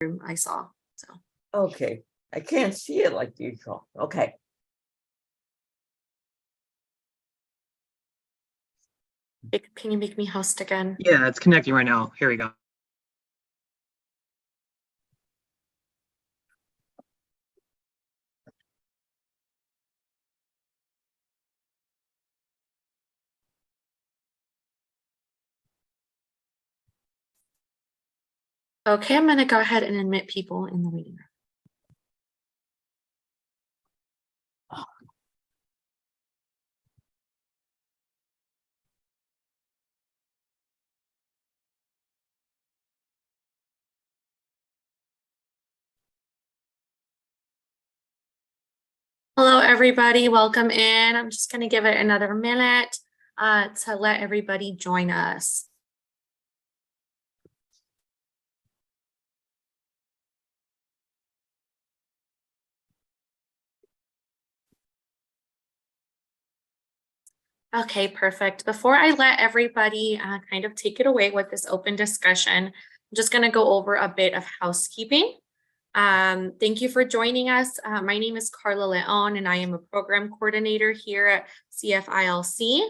room I saw. So Okay, I can't see it like usual. Okay. can you make me host again? Yeah, it's connecting right now. Here we go. Okay, I'm gonna go ahead and admit people in the waiting room. Hello, everybody. Welcome in. I'm just going to give it another minute to let everybody join us. Okay, perfect. Before I let everybody kind of take it away with this open discussion, I'm just going to go over a bit of housekeeping. Thank you for joining us. My name is Carla Leon, and I am a program coordinator here at CFILC.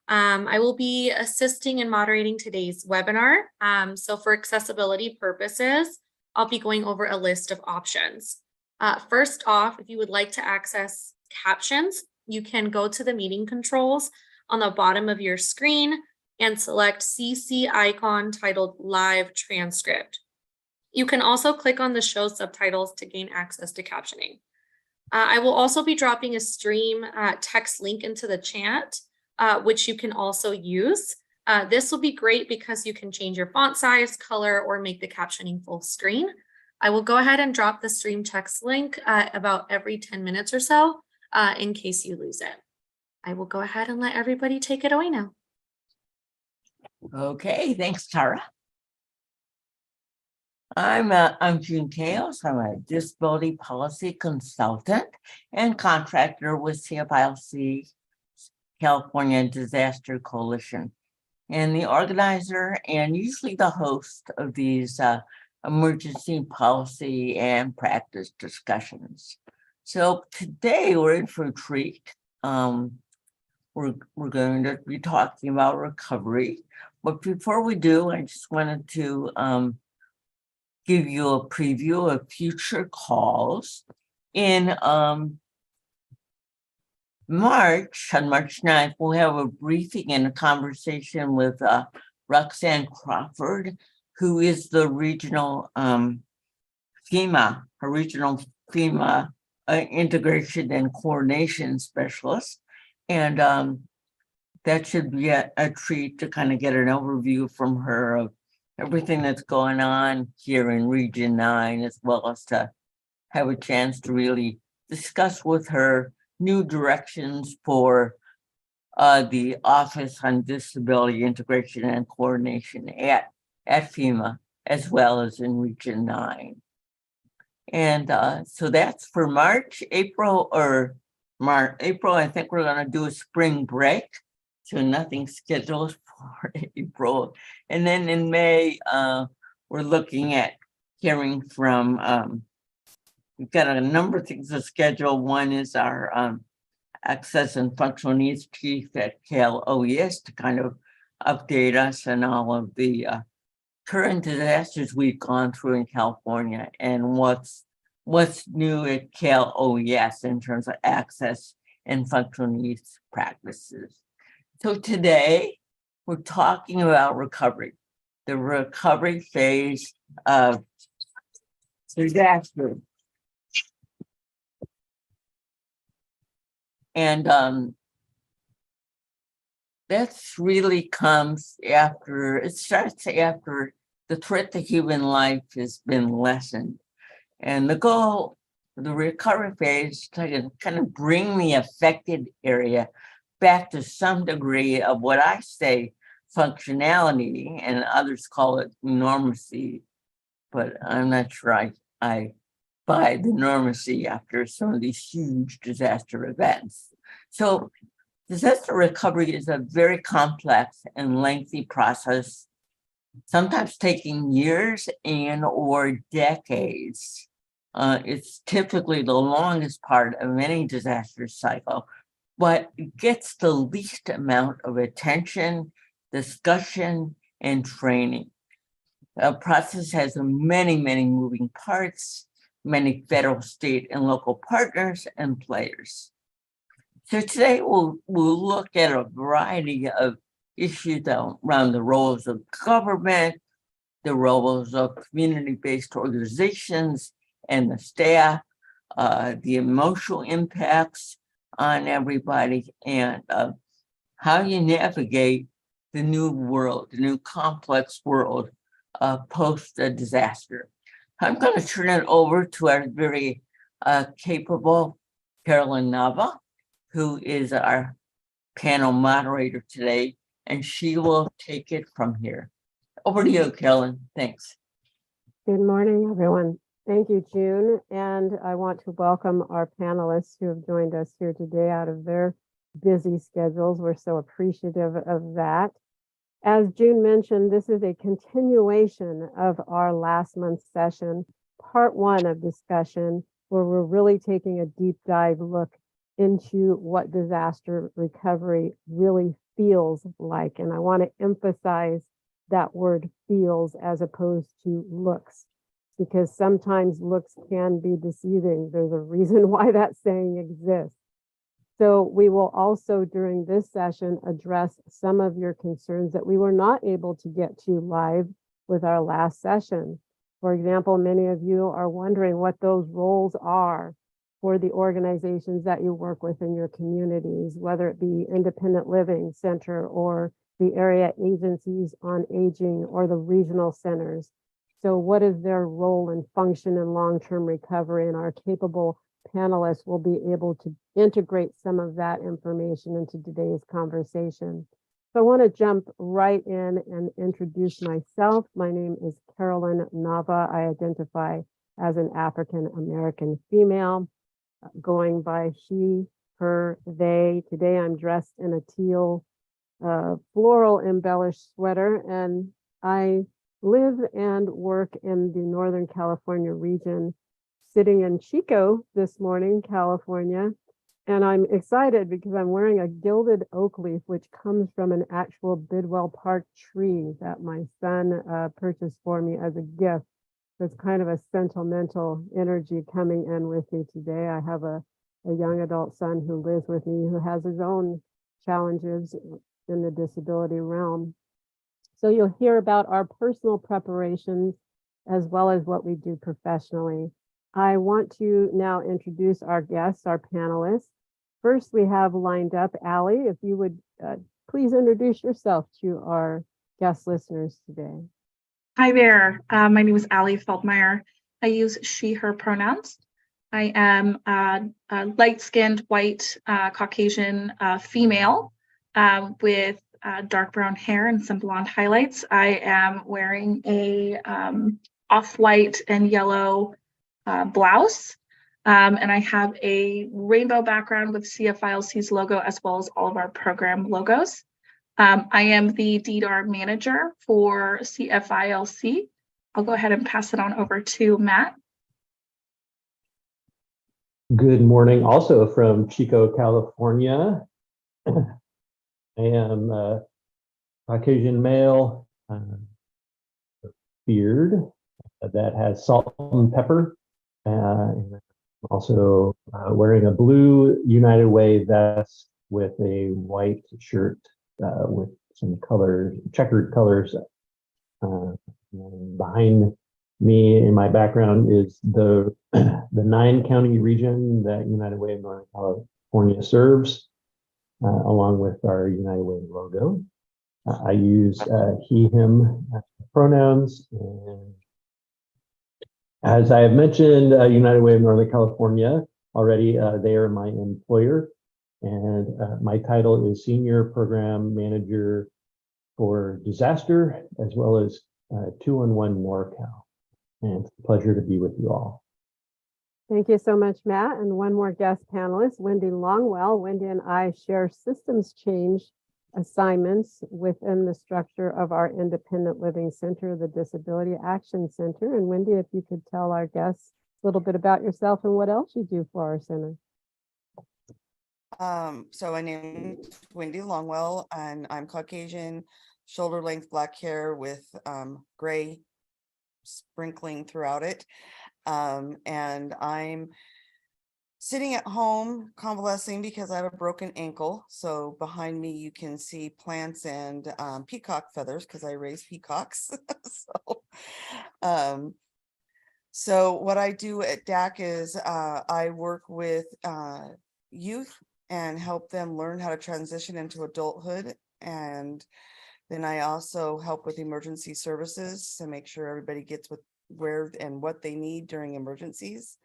I will be assisting and moderating today's webinar. So for accessibility purposes, I'll be going over a list of options. First off, if you would like to access captions, you can go to the meeting controls on the bottom of your screen and select CC icon titled Live Transcript. You can also click on the Show Subtitles to gain access to captioning. I will also be dropping a stream text link into the chat, which you can also use. This will be great because you can change your font size, color, or make the captioning full screen. I will go ahead and drop the stream text link about every 10 minutes or so in case you lose it. I will go ahead and let everybody take it away now. Okay, thanks, Tara. I'm June Chaos. I'm a disability policy consultant and contractor with CFILC California Disaster Coalition, and the organizer and usually the host of these emergency policy and practice discussions. So today we're in for a treat. We're going to be talking about recovery, but before we do, I just wanted to give you a preview of future calls. In March, on March 9th, we'll have a briefing and a conversation with Roxanne Crawford, who is the regional FEMA integration and coordination specialist. And that should be a treat to kind of get an overview from her of everything that's going on here in Region 9, as well as to have a chance to really discuss with her new directions for the Office on Disability Integration and Coordination at FEMA, as well as in Region 9. And so that's for March. April, I think we're going to do a spring break. So nothing scheduled for April. And then in May, we're looking at hearing from, we've got a number of things to schedule. One is our Access and Functional Needs Chief at Cal OES to kind of update us on all of the current disasters we've gone through in California and what's new at Cal OES in terms of access and functional needs practices. So today we're talking about recovery, the recovery phase of disaster. And that's really comes after, it starts after the threat to human life has been lessened. And the goal of the recovery phase is to kind of bring the affected area back to some degree of what I say functionality, and others call it normacy, but I'm not sure I buy the normacy after some of these huge disaster events. So disaster recovery is a very complex and lengthy process sometimes taking years and or decades. It's typically the longest part of any disaster cycle, but it gets the least amount of attention, discussion, and training. The process has many, many moving parts, many federal, state, and local partners and players. So today we'll look at a variety of issues around the roles of government, the roles of community-based organizations and the staff, the emotional impacts on everybody, and how you navigate the new world, the new complex world post a disaster. I'm going to turn it over to our very capable Carolyn Nava, who is our panel moderator today, and she will take it from here. Over to you, Carolyn. Thanks. Good morning, everyone. Thank you, June. And I want to welcome our panelists who have joined us here today out of their busy schedules. We're so appreciative of that. As June mentioned, this is a continuation of our last month's session, part one of discussion, where we're really taking a deep dive look into what disaster recovery really feels like. And I want to emphasize that word feels as opposed to looks, because sometimes looks can be deceiving. There's a reason why that saying exists. So we will also during this session address some of your concerns that we were not able to get to live with our last session. For example, many of you are wondering what those roles are for the organizations that you work with in your communities, whether it be Independent Living Center or the area agencies on aging or the regional centers. So what is their role and function in long-term recovery? And our capable panelists will be able to integrate some of that information into today's conversation. So I want to jump right in and introduce myself. My name is Carolyn Nava. I identify as an African American female, going by she, her, they. Today I'm dressed in a teal floral embellished sweater, and I live and work in the Northern California region, sitting in Chico this morning, California. And I'm excited because I'm wearing a gilded oak leaf, which comes from an actual Bidwell Park tree that my son purchased for me as a gift. So it's kind of a sentimental energy coming in with me today. I have a young adult son who lives with me, who has his own challenges in the disability realm. So you'll hear about our personal preparations as well as what we do professionally. I want to now introduce our guests, our panelists. First, we have lined up Allie. If you would please introduce yourself to our guest listeners today. Hi there. My name is Allie Feldmeyer. I use she, her pronouns. I am a light-skinned, white, Caucasian female with dark brown hair and some blonde highlights. I am wearing a off-white and yellow blouse. And I have a rainbow background with CFILC's logo, as well as all of our program logos. I am the DDAR manager for CFILC. I'll go ahead and pass it on over to Matt. Good morning, also from Chico, California. I am a Caucasian male, beard that has salt and pepper. And also wearing a blue United Way vest with a white shirt with some colors, checkered colors. Behind me in my background is the 9-county region that United Way of Northern California serves, along with our United Way logo. I use he, him pronouns. And as I have mentioned, United Way of Northern California already, they are my employer. And my title is Senior Program Manager for Disaster, as well as 211 NorCal. And it's a pleasure to be with you all. Thank you so much, Matt. And one more guest panelist, Wendy Longwell. Wendy and I share systems change assignments within the structure of our Independent Living Center, the Disability Action Center. And Wendy, if you could tell our guests a little bit about yourself and what else you do for our center. So my name is Wendy Longwell, and I'm Caucasian, shoulder length black hair with gray sprinkling throughout it. And I'm sitting at home convalescing because I have a broken ankle. So behind me you can see plants and peacock feathers because I raise peacocks. So what I do at DAC is I work with youth and help them learn how to transition into adulthood. And then I also help with emergency services to make sure everybody gets where and what they need during emergencies.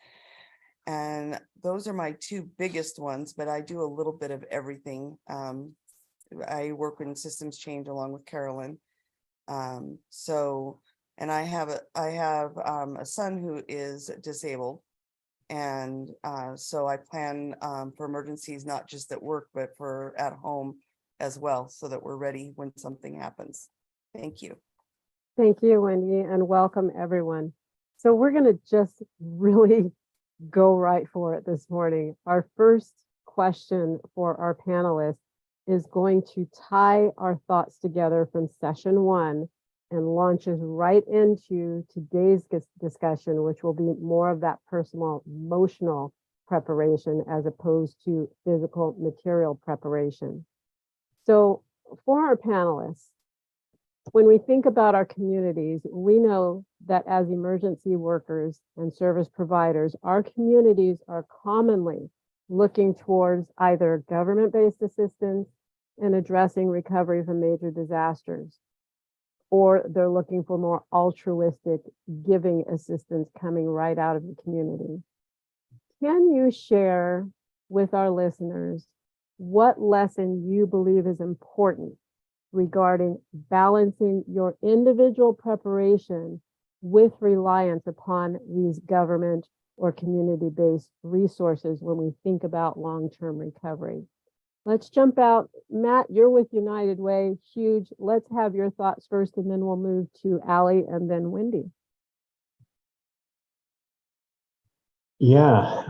And those are my two biggest ones, but I do a little bit of everything. I work in systems change along with Carolyn. And I have a son who is disabled. And so I plan for emergencies, not just at work, but for at home as well, so that we're ready when something happens. Thank you. Thank you, Wendy, and welcome everyone. So we're going to just really go right for it this morning. Our first question for our panelists is going to tie our thoughts together from session 1 and launches right into today's discussion, which will be more of that personal, emotional preparation as opposed to physical material preparation. So for our panelists, when we think about our communities, we know that as emergency workers and service providers, our communities are commonly looking towards either government-based assistance in addressing recovery from major disasters, or they're looking for more altruistic giving assistance coming right out of the community. Can you share with our listeners what lesson you believe is important regarding balancing your individual preparation with reliance upon these government or community-based resources when we think about long-term recovery? Let's jump out. Matt, you're with United Way, huge. Let's have your thoughts first, and then we'll move to Allie and then Wendy. Yeah,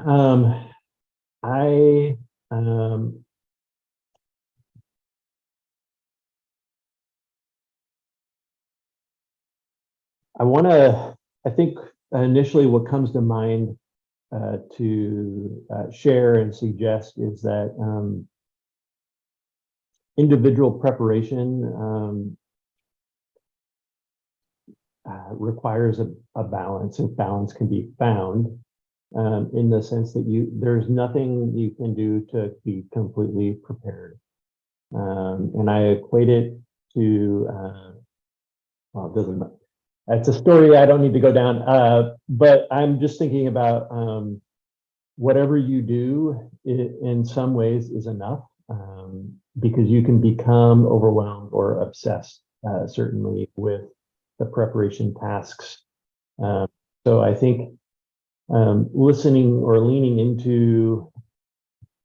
I think initially what comes to mind to share and suggest is that individual preparation requires a balance, and balance can be found in the sense that there's nothing you can do to be completely prepared. And I equate it to, well, it doesn't matter. It's a story I don't need to go down, but I'm just thinking about whatever you do in some ways is enough, because you can become overwhelmed or obsessed, certainly with the preparation tasks. So I think listening or leaning into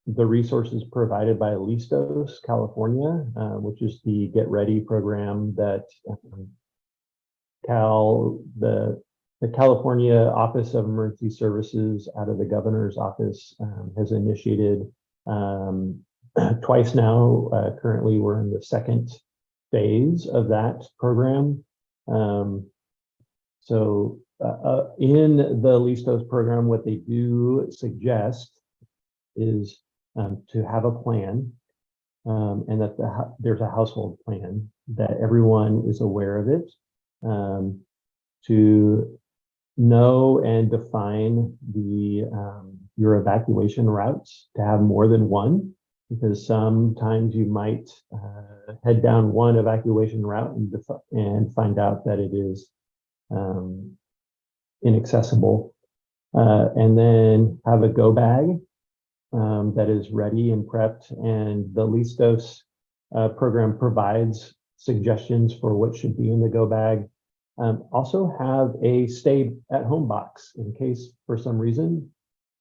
the resources provided by Listos California, which is the Get Ready program that the California Office of Emergency Services out of the governor's office has initiated twice now. Currently, we're in the second phase of that program. So in the Listos program, what they do suggest is to have a plan, and that there's a household plan, that everyone is aware of it, to know and define your evacuation routes, to have more than one, because sometimes you might head down one evacuation route and find out that it is inaccessible, and then have a go bag that is ready and prepped. And the Listos program provides suggestions for what should be in the go bag. Also have a stay at home box in case for some reason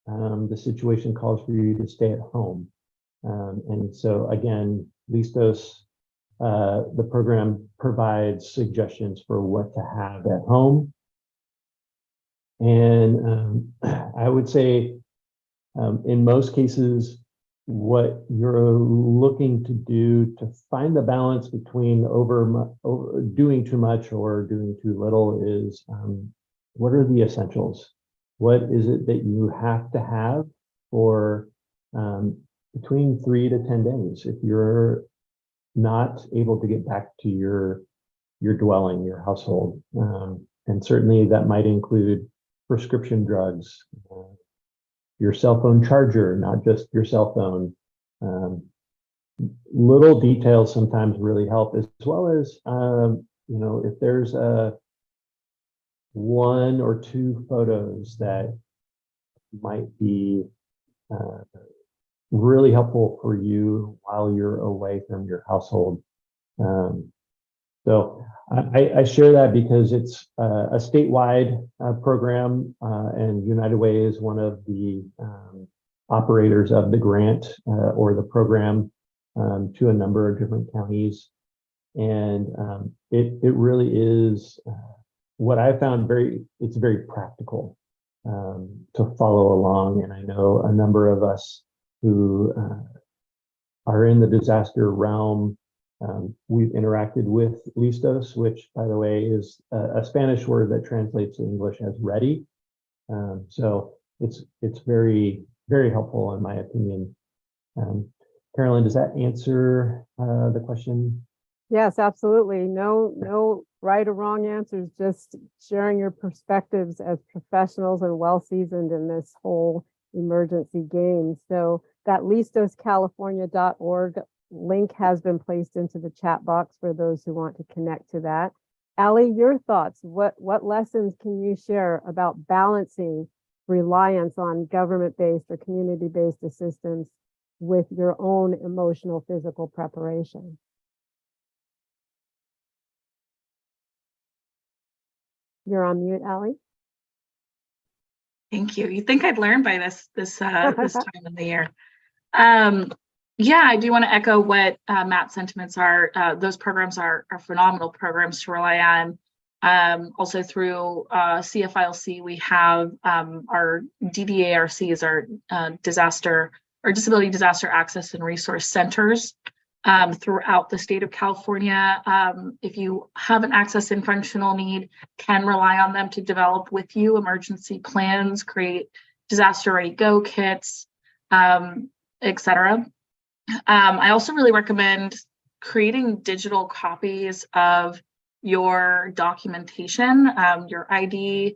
the situation calls for you to stay at home. And so again, Listos The program provides suggestions for what to have at home. And I would say in most cases, what you're looking to do to find the balance between doing too much or doing too little is what are the essentials? What is it that you have to have for between 3 to 10 days? If you're not able to get back to your dwelling, your household, and certainly that might include prescription drugs, your cell phone charger, not just your cell phone. Little details sometimes really help, as well as, if there's 1 or 2 photos that might be really helpful for you while you're away from your household. So I share that because it's a statewide program, and United Way is one of the operators of the grant or the program to a number of different counties. And it really is what I found it's very practical to follow along. And I know a number of us who are in the disaster realm. We've interacted with listos, which, by the way, is a Spanish word that translates to English as ready. So it's very, very helpful in my opinion. Carolyn, does that answer the question? Yes, absolutely. No right or wrong answers, just sharing your perspectives as professionals and well-seasoned in this whole emergency game. So that listoscalifornia.org link has been placed into the chat box for those who want to connect to that. Allie, your thoughts, what lessons can you share about balancing reliance on government-based or community-based assistance with your own emotional, physical preparation? You're on mute, Allie. Thank you. You'd think I'd learn by this time of the year. Yeah, I do want to echo what Matt's sentiments are. Those programs are phenomenal programs to rely on. Also through CFILC, we have our DDARCs, our Disability Disaster Access and Resource Centers throughout the state of California. If you have an access and functional need, can rely on them to develop with you emergency plans, create disaster ready go kits, etc. I also really recommend creating digital copies of your documentation, your ID,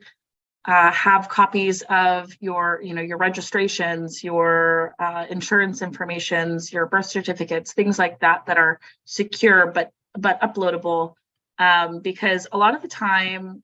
have copies of your registrations, your insurance informations, your birth certificates, things like that are secure but uploadable, because a lot of the time,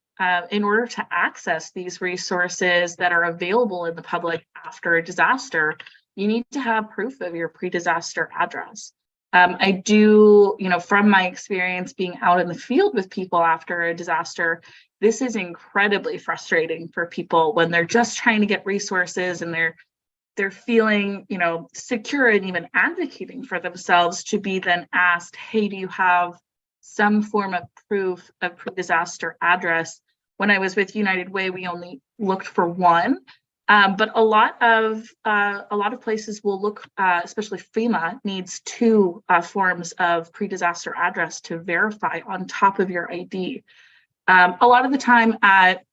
in order to access these resources that are available in the public after a disaster, you need to have proof of your pre-disaster address. I do, from my experience being out in the field with people after a disaster, this is incredibly frustrating for people when they're just trying to get resources and they're feeling, secure and even advocating for themselves to be then asked, hey, do you have some form of proof of pre-disaster address? When I was with United Way, we only looked for one. But a lot of places will look, especially FEMA needs 2 forms of pre-disaster address to verify on top of your ID. A lot of the time at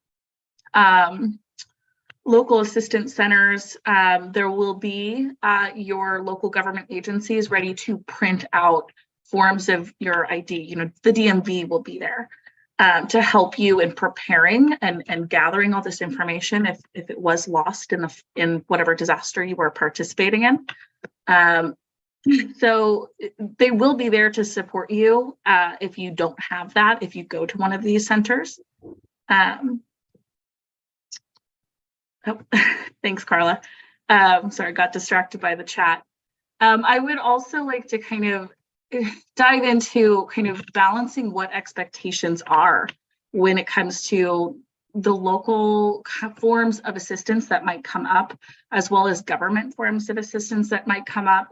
local assistance centers, there will be your local government agencies ready to print out forms of your ID. The DMV will be there to help you in preparing and gathering all this information if it was lost in whatever disaster you were participating in. So they will be there to support you if you don't have that, if you go to one of these centers. Thanks, Carla. Sorry, got distracted by the chat. I would also like to kind of dive into kind of balancing what expectations are when it comes to the local forms of assistance that might come up, as well as government forms of assistance that might come up.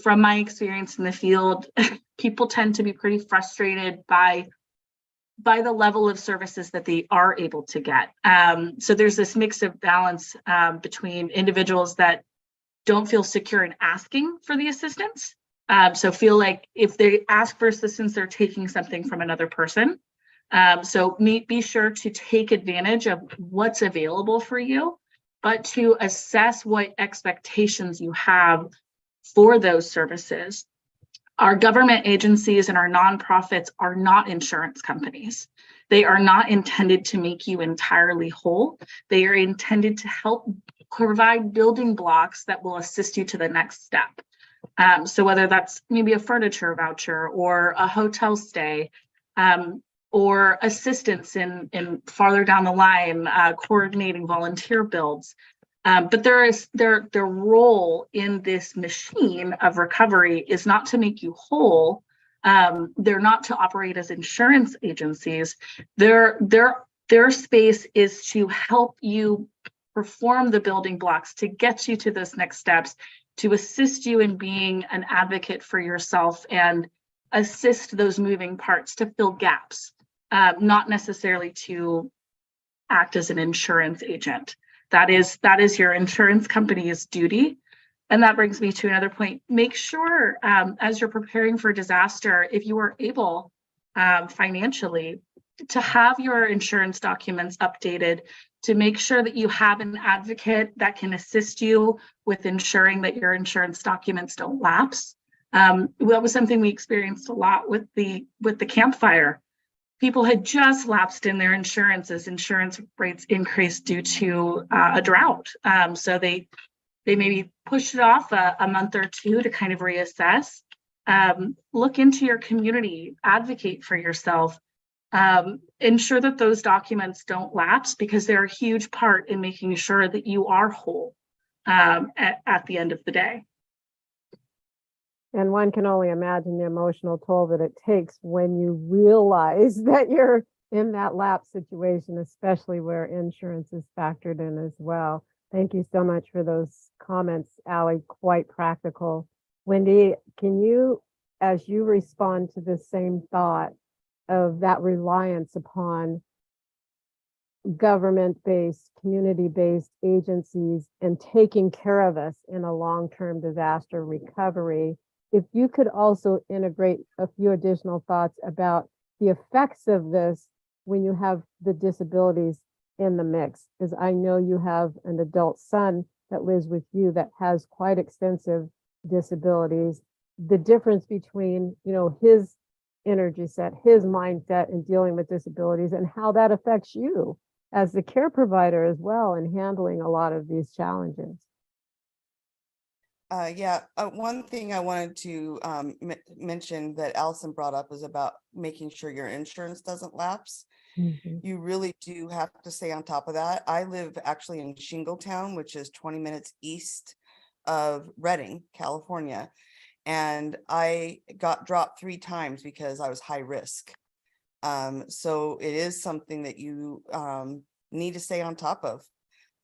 from my experience in the field, people tend to be pretty frustrated by the level of services that they are able to get. So there's this mix of balance between individuals that don't feel secure in asking for the assistance. So feel like if they ask for assistance, they're taking something from another person. So be sure to take advantage of what's available for you, but to assess what expectations you have for those services. Our government agencies and our nonprofits are not insurance companies. They are not intended to make you entirely whole. They are intended to help provide building blocks that will assist you to the next step. So whether that's maybe a furniture voucher or a hotel stay, or assistance in farther down the line, coordinating volunteer builds. But their role in this machine of recovery is not to make you whole. They're not to operate as insurance agencies. Their space is to help you perform the building blocks to get you to those next steps, to assist you in being an advocate for yourself and assist those moving parts to fill gaps, not necessarily to act as an insurance agent. That is your insurance company's duty. And that brings me to another point. Make sure as you're preparing for disaster, if you are able financially to have your insurance documents updated, to make sure that you have an advocate that can assist you with ensuring that your insurance documents don't lapse. That was something we experienced a lot with the Camp Fire. People had just lapsed in their insurance as insurance rates increased due to a drought. So they maybe pushed it off a month or two to kind of reassess. Look into your community, advocate for yourself, ensure that those documents don't lapse, because they're a huge part in making sure that you are whole at the end of the day. And one can only imagine the emotional toll that it takes when you realize that you're in that lapse situation, especially where insurance is factored in as well. Thank you so much for those comments, Allie, quite practical. Wendy, can you, as you respond to the same thought of that reliance upon government-based, community-based agencies and taking care of us in a long-term disaster recovery, if you could also integrate a few additional thoughts about the effects of this when you have the disabilities in the mix, because I know you have an adult son that lives with you that has quite extensive disabilities. The difference between, his energy set, his mindset in dealing with disabilities, and how that affects you as the care provider as well in handling a lot of these challenges. One thing I wanted to mention that Allison brought up is about making sure your insurance doesn't lapse. Mm-hmm. You really do have to stay on top of that. I live actually in Shingletown, which is 20 minutes east of Redding, California. And I got dropped 3 times because I was high risk. So it is something that you need to stay on top of.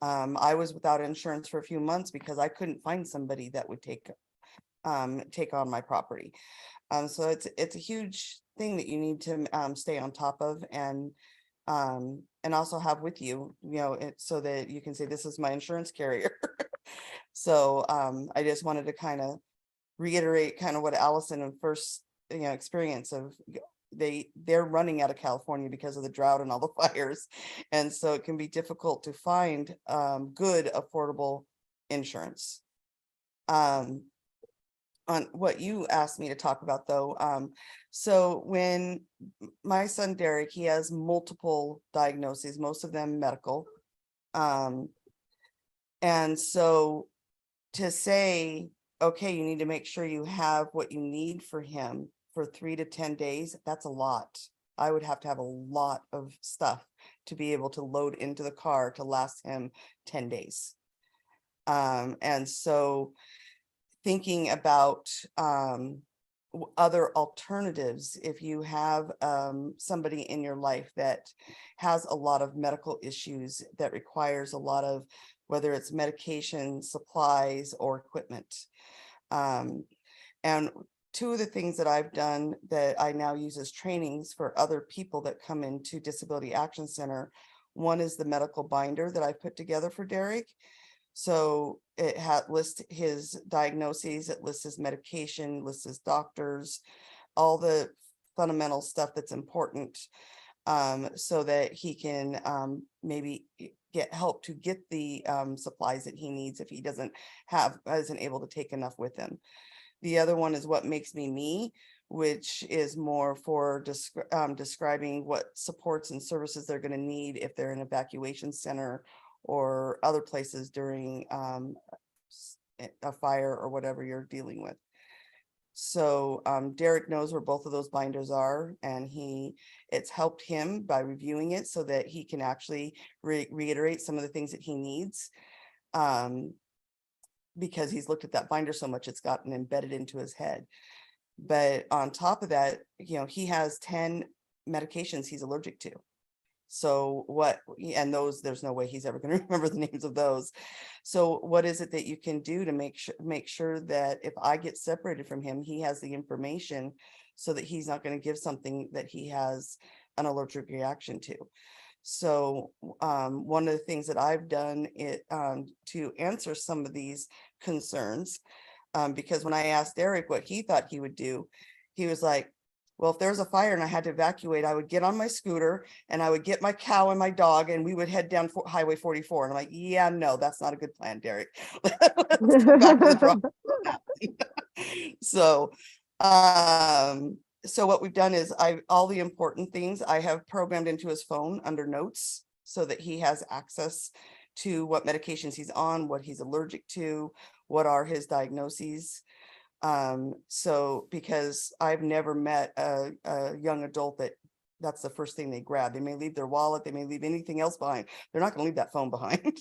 I was without insurance for a few months because I couldn't find somebody that would take on my property. So it's a huge thing that you need to stay on top of and also have with you, so that you can say, this is my insurance carrier. So I just wanted to kind of reiterate kind of what Allison and first experience of they're running out of California because of the drought and all the fires, and so it can be difficult to find good affordable insurance. On what you asked me to talk about though, so when my son Derek, he has multiple diagnoses, most of them medical, and so to say, okay, you need to make sure you have what you need for him for 3 to 10 days, that's a lot. I would have to have a lot of stuff to be able to load into the car to last him 10 days. And so thinking about other alternatives, if you have somebody in your life that has a lot of medical issues that requires a lot of, whether it's medication, supplies, or equipment, And two of the things that I've done that I now use as trainings for other people that come into Disability Action Center. One is the medical binder that I put together for Derek. So it lists his diagnoses, it lists his medication, lists his doctors, all the fundamental stuff that's important, so that he can maybe get help to get the supplies that he needs if he isn't able to take enough with him. The other one is What Makes Me Me, which is more for describing what supports and services they're going to need if they're in an evacuation center or other places during a fire or whatever you're dealing with. So Derek knows where both of those binders are, and it's helped him by reviewing it so that he can actually reiterate some of the things that he needs. Because he's looked at that binder so much, it's gotten embedded into his head. But on top of that, he has 10 medications he's allergic to. So there's no way he's ever going to remember the names of those. So what is it that you can do to make sure that if I get separated from him, he has the information so that he's not going to give something that he has an allergic reaction to. So one of the things that I've done to answer some of these concerns, because when I asked Derek what he thought he would do, he was like, well, if there's a fire and I had to evacuate, I would get on my scooter and I would get my cow and my dog and we would head down Highway 44. And I'm like, yeah, no, that's not a good plan, Derek. Let's go back to the drawing board. So what we've done is all the important things I have programmed into his phone under notes so that he has access to what medications he's on, what he's allergic to, what are his diagnoses. So because I've never met a young adult that's the first thing they grab. They may leave their wallet, they may leave anything else behind. They're not going to leave that phone behind.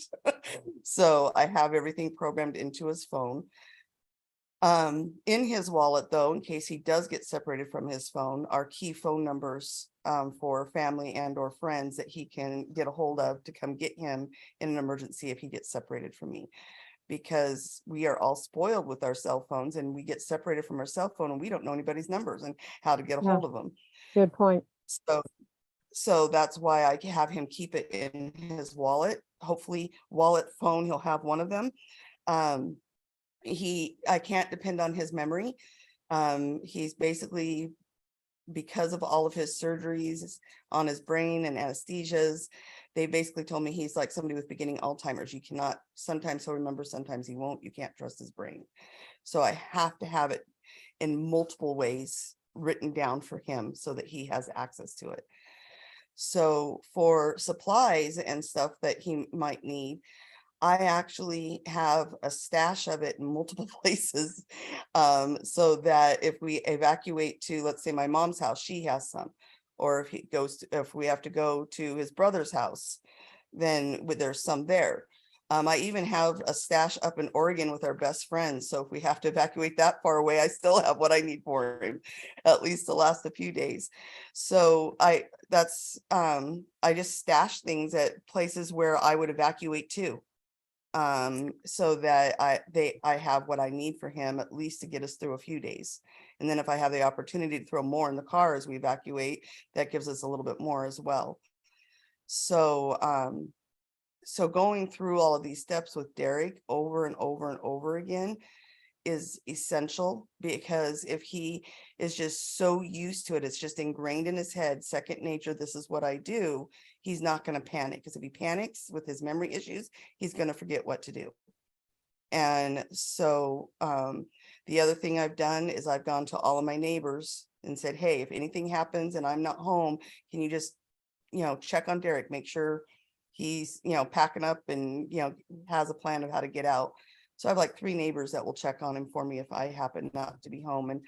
So I have everything programmed into his phone. In his wallet, though, in case he does get separated from his phone, are key phone numbers for family and or friends that he can get a hold of to come get him in an emergency if he gets separated from me. Because we are all spoiled with our cell phones and we get separated from our cell phone and we don't know anybody's numbers and how to get a hold of them. Good point. So that's why I have him keep it in his wallet. Hopefully wallet, phone, he'll have one of them. I can't depend on his memory. He's basically, because of all of his surgeries on his brain and anesthesias, they basically told me he's like somebody with beginning Alzheimer's. You cannot, sometimes he'll remember, sometimes he won't. You can't trust his brain. So I have to have it in multiple ways written down for him so that he has access to it. So for supplies and stuff that he might need, I actually have a stash of it in multiple places, so that if we evacuate to, let's say, my mom's house, she has some. Or if we have to go to his brother's house, then there's some there. I even have a stash up in Oregon with our best friends. So if we have to evacuate that far away, I still have what I need for him, at least to last a few days. So I just stash things at places where I would evacuate to. So that I have what I need for him, at least to get us through a few days. And then if I have the opportunity to throw more in the car as we evacuate, that gives us a little bit more as well. So going through all of these steps with Derek over and over and over again is essential, because if he is just so used to it, it's just ingrained in his head, second nature, this is what I do, he's not going to panic. Because if he panics with his memory issues, he's going to forget what to do. And so the other thing I've done is I've gone to all of my neighbors and said, hey, if anything happens and I'm not home, can you just, check on Derek, make sure he's, packing up and, has a plan of how to get out. So I have like 3 neighbors that will check on him for me if I happen not to be home. And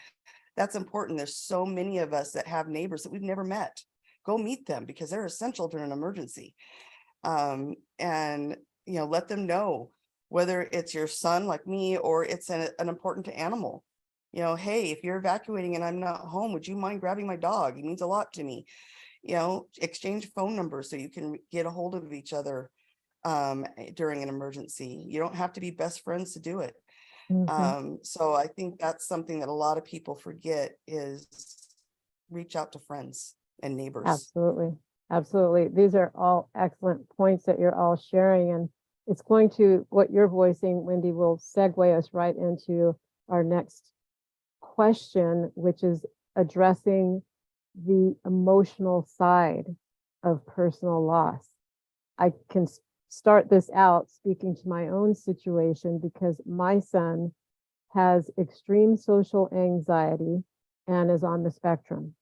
that's important. There's so many of us that have neighbors that we've never met. Go meet them, because they're essential during an emergency. And, let them know, whether it's your son like me, or it's an important animal. Hey, if you're evacuating and I'm not home, would you mind grabbing my dog? He means a lot to me. Exchange phone numbers so you can get a hold of each other during an emergency. You don't have to be best friends to do it. So I think that's something that a lot of people forget is reach out to friends and neighbors. Absolutely. Absolutely. These are all excellent points that you're all sharing. And it's going to, what you're voicing, Wendy, will segue us right into our next question, which is addressing the emotional side of personal loss. I can start this out speaking to my own situation because my son has extreme social anxiety and is on the spectrum.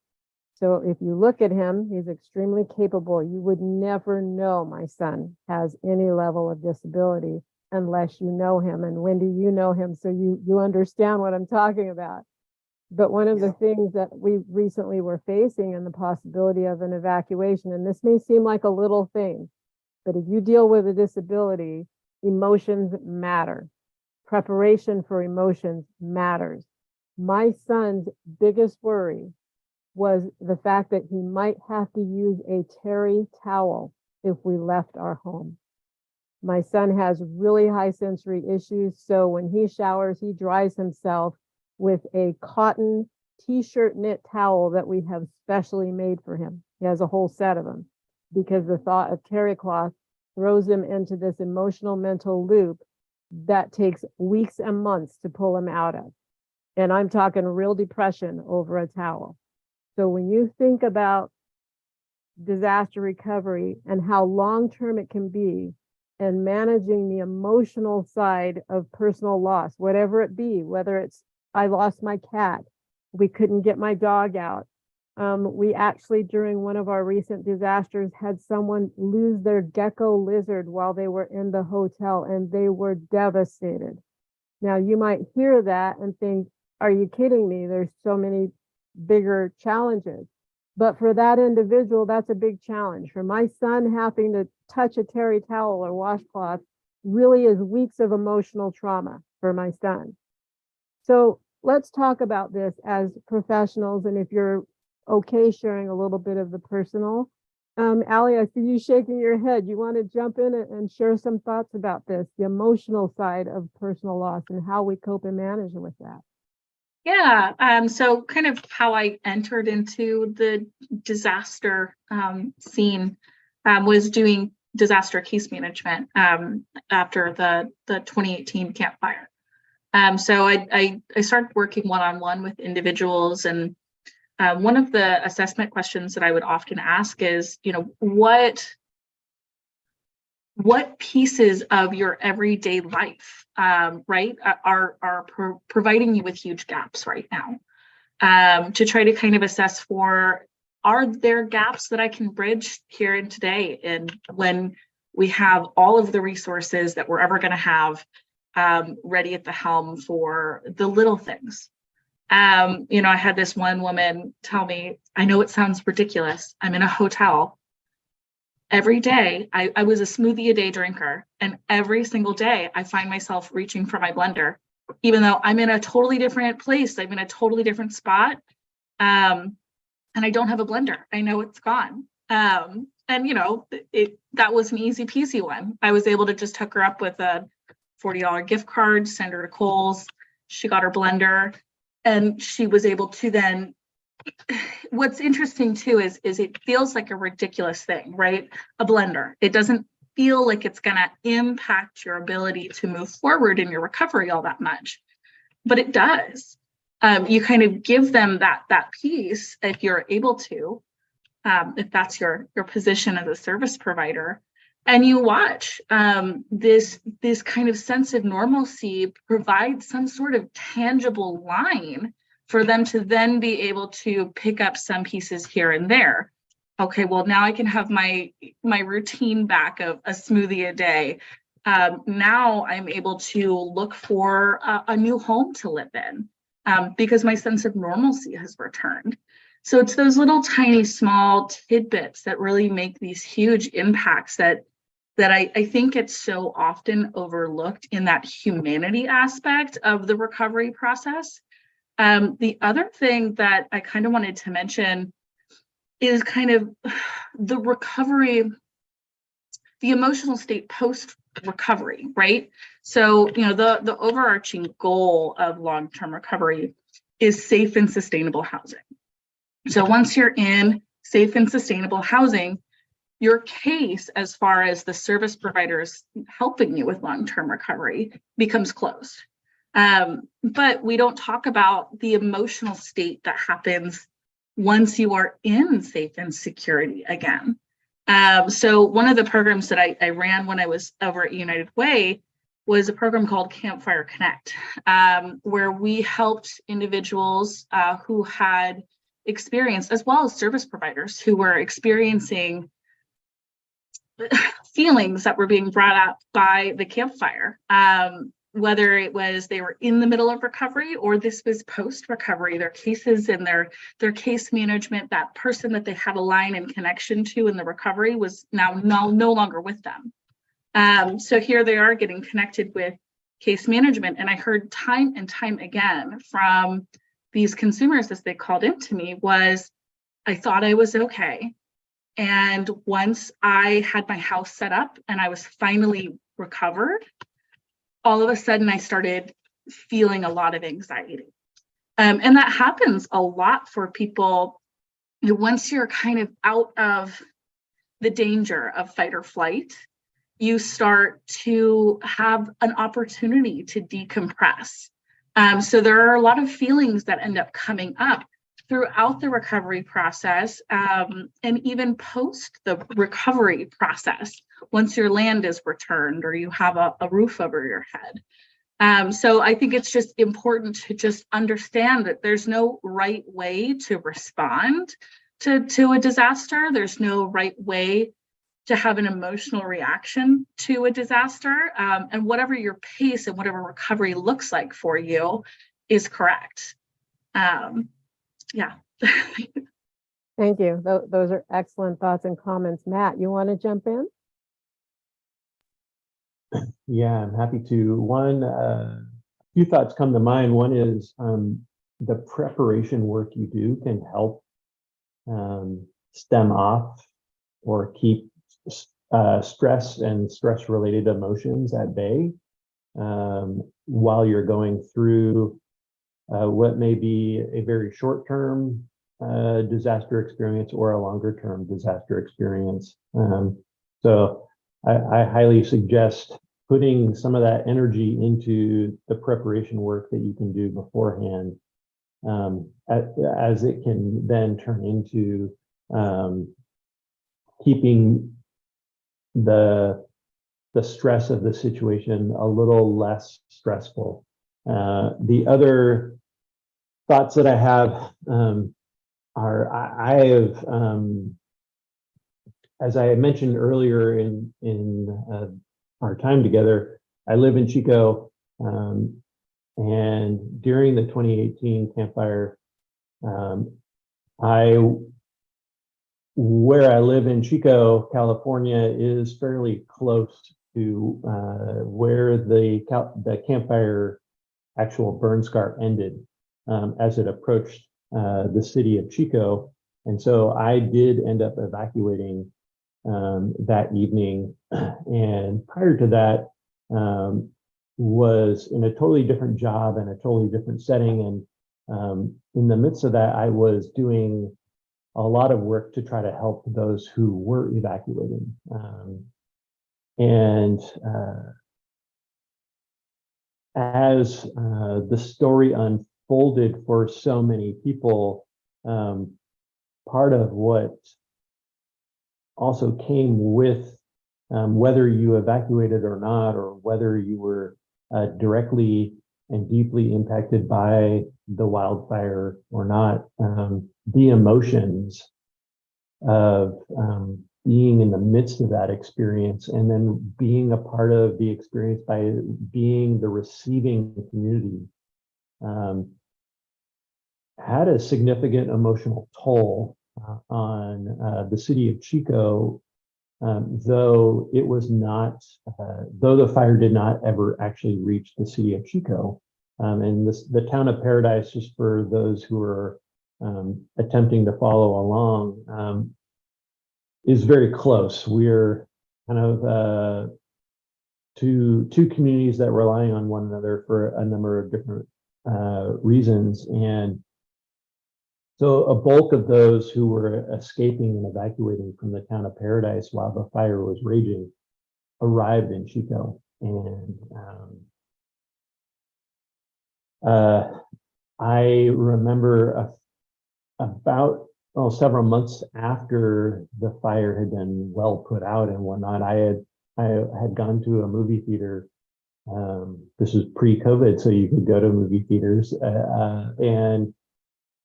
So if you look at him, he's extremely capable. You would never know my son has any level of disability unless you know him. And Wendy, you know him, so you understand what I'm talking about. But one of the things that we recently were facing and the possibility of an evacuation, and this may seem like a little thing, but if you deal with a disability, emotions matter. Preparation for emotions matters. My son's biggest worry was the fact that he might have to use a terry towel if we left our home. My son has really high sensory issues, so when he showers, he dries himself with a cotton t-shirt knit towel that we have specially made for him. He has a whole set of them because the thought of terry cloth throws him into this emotional mental loop that takes weeks and months to pull him out of. And I'm talking real depression over a towel. So when you think about disaster recovery and how long-term it can be and managing the emotional side of personal loss, whatever it be, whether it's I lost my cat, we couldn't get my dog out. We actually, during one of our recent disasters, had someone lose their gecko lizard while they were in the hotel, and they were devastated. Now, you might hear that and think, are you kidding me? There's so many bigger challenges. But for that individual, that's a big challenge. For my son, having to touch a terry towel or washcloth really is weeks of emotional trauma for my son. So let's talk about this as professionals. And if you're okay sharing a little bit of the personal, Allie, I see you shaking your head. You want to jump in and share some thoughts about this, the emotional side of personal loss and how we cope and manage with that. Yeah, so kind of how I entered into the disaster scene was doing disaster case management after the 2018 Camp Fire. So I started working one-on-one with individuals, and one of the assessment questions that I would often ask is, you know, what pieces of your everyday life, right, are providing you with huge gaps right now, to try to kind of assess for, are there gaps that I can bridge here and today, and when we have all of the resources that we're ever going to have ready at the helm for the little things. You know, I had this one woman tell me, I know it sounds ridiculous, I'm in a hotel. Every day, I was a smoothie a day drinker, and every single day I find myself reaching for my blender, even though I'm in a totally different place, I'm in a totally different spot, and I don't have a blender. I know it's gone. And you know, that was an easy peasy one. I was able to just hook her up with a $40 gift card, send her to Kohl's. She got her blender, and she was able to then. What's interesting too is it feels like a ridiculous thing, right? A blender. It doesn't feel like it's going to impact your ability to move forward in your recovery all that much, but it does. You kind of give them that piece if you're able to, if that's your position as a service provider, and you watch this kind of sense of normalcy provide some sort of tangible line for them to then be able to pick up some pieces here and there. Okay, well, now I can have my routine back of a smoothie a day. Now I'm able to look for a new home to live in because my sense of normalcy has returned. So it's those little tiny small tidbits that really make these huge impacts that I think it's so often overlooked in that humanity aspect of the recovery process. The other thing that I kind of wanted to mention is kind of the recovery. the emotional state post recovery, right? So, the overarching goal of long-term recovery is safe and sustainable housing. So once you're in safe and sustainable housing, your case as far as the service providers helping you with long-term recovery becomes closed. But we don't talk about the emotional state that happens once you are in safe and security again. So one of the programs that I ran when I was over at United Way was a program called Campfire Connect, where we helped individuals who had experienced, as well as service providers who were experiencing feelings that were being brought up by the campfire, whether it was they were in the middle of recovery or this was post-recovery, their cases and their case management, that person that they had a line and connection to in the recovery was now no longer with them. So here they are getting connected with case management. And I heard time and time again from these consumers as they called into me was, I thought I was okay. And once I had my house set up and I was finally recovered, all of a sudden I started feeling a lot of anxiety. And that happens a lot for people. Once you're kind of out of the danger of fight or flight, you start to have an opportunity to decompress. So there are a lot of feelings that end up coming up throughout the recovery process, and even post the recovery process, once your land is returned or you have a roof over your head. So I think it's just important to just understand that there's no right way to respond to a disaster. There's no right way to have an emotional reaction to a disaster. And whatever your pace and whatever recovery looks like for you is correct. Yeah. Thank you. Those are excellent thoughts and comments. Matt, you want to jump in? Yeah, I'm happy to. One, few thoughts come to mind. One is the preparation work you do can help stem off or keep stress and stress-related emotions at bay while you're going through what may be a very short-term disaster experience or a longer-term disaster experience. So I highly suggest putting some of that energy into the preparation work that you can do beforehand, as it can then turn into keeping the stress of the situation a little less stressful. The other thoughts that I have are I have, as I mentioned earlier in our time together, I live in Chico, and during the 2018 campfire, where I live in Chico, California, is fairly close to where the campfire actual burn scar ended as it approached the city of Chico. And so I did end up evacuating that evening. And prior to that, was in a totally different job and a totally different setting. And in the midst of that, I was doing a lot of work to try to help those who were evacuating. As the story unfolded for so many people, part of what also came with whether you evacuated or not, or whether you were directly and deeply impacted by the wildfire or not, the emotions of being in the midst of that experience, and then being a part of the experience by being the receiving community, had a significant emotional toll on the city of Chico, though it was not, though the fire did not ever actually reach the city of Chico. And the town of Paradise, just for those who are attempting to follow along, is very close. We're kind of two communities that relying on one another for a number of different reasons. And so a bulk of those who were escaping and evacuating from the town of Paradise while the fire was raging arrived in Chico. And I remember about several months after the fire had been well put out and whatnot, I had gone to a movie theater. This was pre-COVID, so you could go to movie theaters, and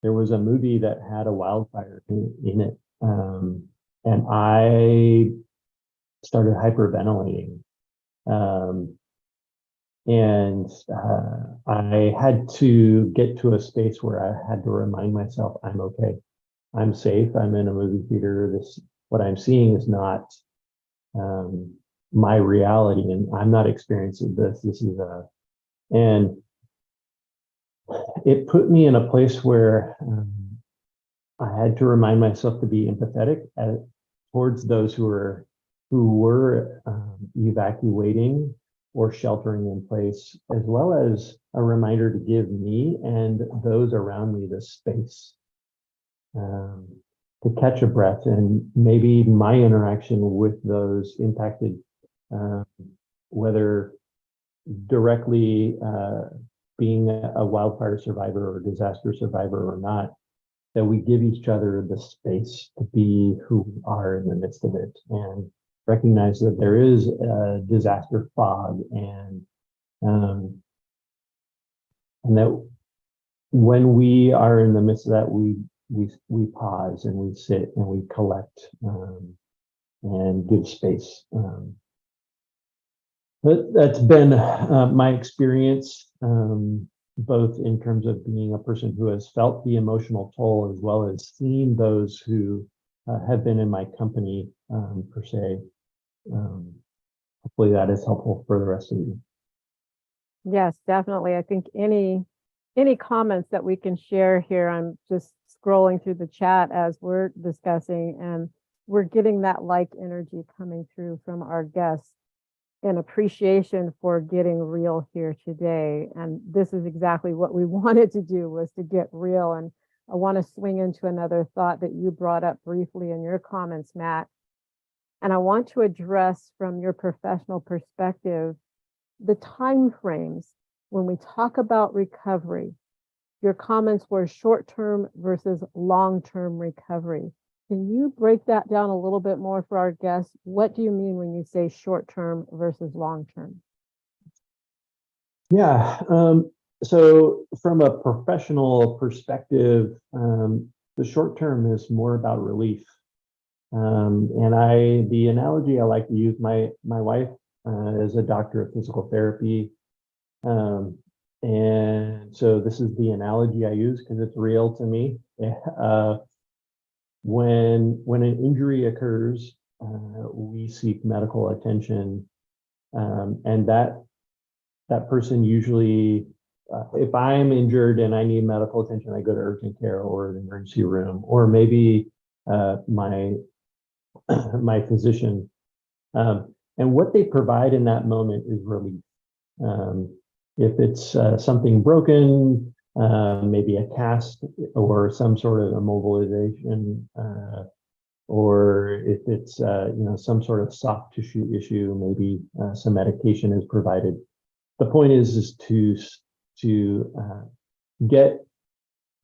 there was a movie that had a wildfire in it, and I started hyperventilating, and I had to get to a space where I had to remind myself, I'm okay, I'm safe, I'm in a movie theater. What I'm seeing is not my reality, and I'm not experiencing this. And it put me in a place where I had to remind myself to be empathetic towards those who were evacuating or sheltering in place, as well as a reminder to give me and those around me the space to catch a breath, and maybe my interaction with those impacted, whether directly being a wildfire survivor or disaster survivor or not, that we give each other the space to be who we are in the midst of it, and recognize that there is a disaster fog, and that when we are in the midst of that, we pause and we sit and we collect and give space. That's been my experience, both in terms of being a person who has felt the emotional toll, as well as seeing those who have been in my company, per se. Hopefully that is helpful for the rest of you. Yes, definitely. I think any comments that we can share here, I'm just scrolling through the chat as we're discussing, and we're getting that like energy coming through from our guests, and appreciation for getting real here today. And this is exactly what we wanted to do, was to get real. And I want to swing into another thought that you brought up briefly in your comments, Matt. And I want to address from your professional perspective the time frames when we talk about recovery. Your comments were short-term versus long-term recovery. Can you break that down a little bit more for our guests? What do you mean when you say short-term versus long-term? Yeah, so from a professional perspective, the short term is more about relief. And the analogy I like to use, my wife is a doctor of physical therapy. And so this is the analogy I use because it's real to me. When an injury occurs, we seek medical attention, and that person usually, if I'm injured and I need medical attention, I go to urgent care or the emergency room, or maybe my physician. And what they provide in that moment is relief. If it's something broken, maybe a cast or some sort of immobilization, or if it's some sort of soft tissue issue, maybe some medication is provided. The point is to get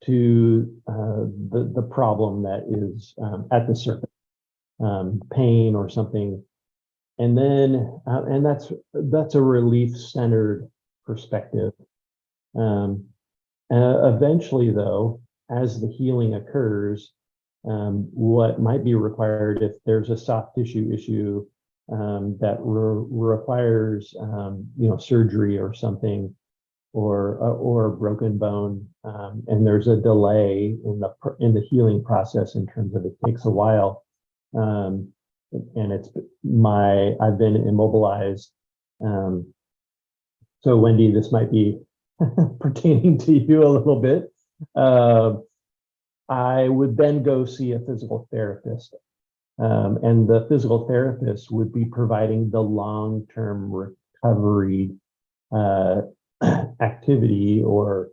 to the problem that is at the surface, pain or something, and then and that's a relief-centered perspective. Eventually, though, as the healing occurs, what might be required if there's a soft tissue issue that requires surgery or something, or a broken bone, and there's a delay in the healing process in terms of it takes a while, and I've been immobilized. So Wendy, this might be pertaining to you a little bit. I would then go see a physical therapist. And the physical therapist would be providing the long-term recovery activity or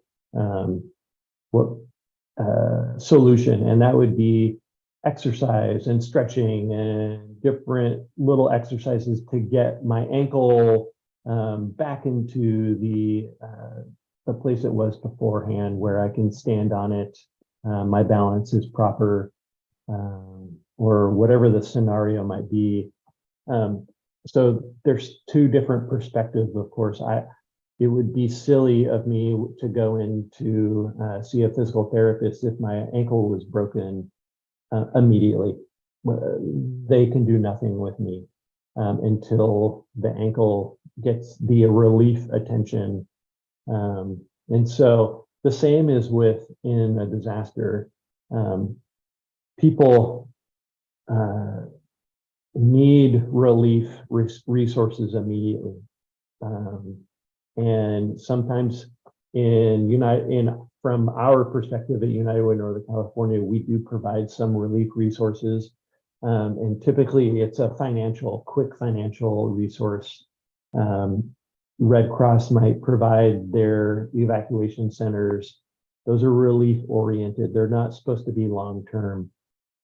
what solution, and that would be exercise and stretching and different little exercises to get my ankle back into the place it was beforehand, where I can stand on it, my balance is proper, or whatever the scenario might be. So there's two different perspectives, of course. It would be silly of me to go in to see a physical therapist if my ankle was broken immediately. They can do nothing with me until the ankle gets the relief attention. And so the same is in a disaster. People need relief resources immediately. And sometimes from our perspective at United Way Northern California, we do provide some relief resources. And typically it's a quick financial resource. Red Cross might provide their evacuation centers. Those are relief oriented. They're not supposed to be long-term.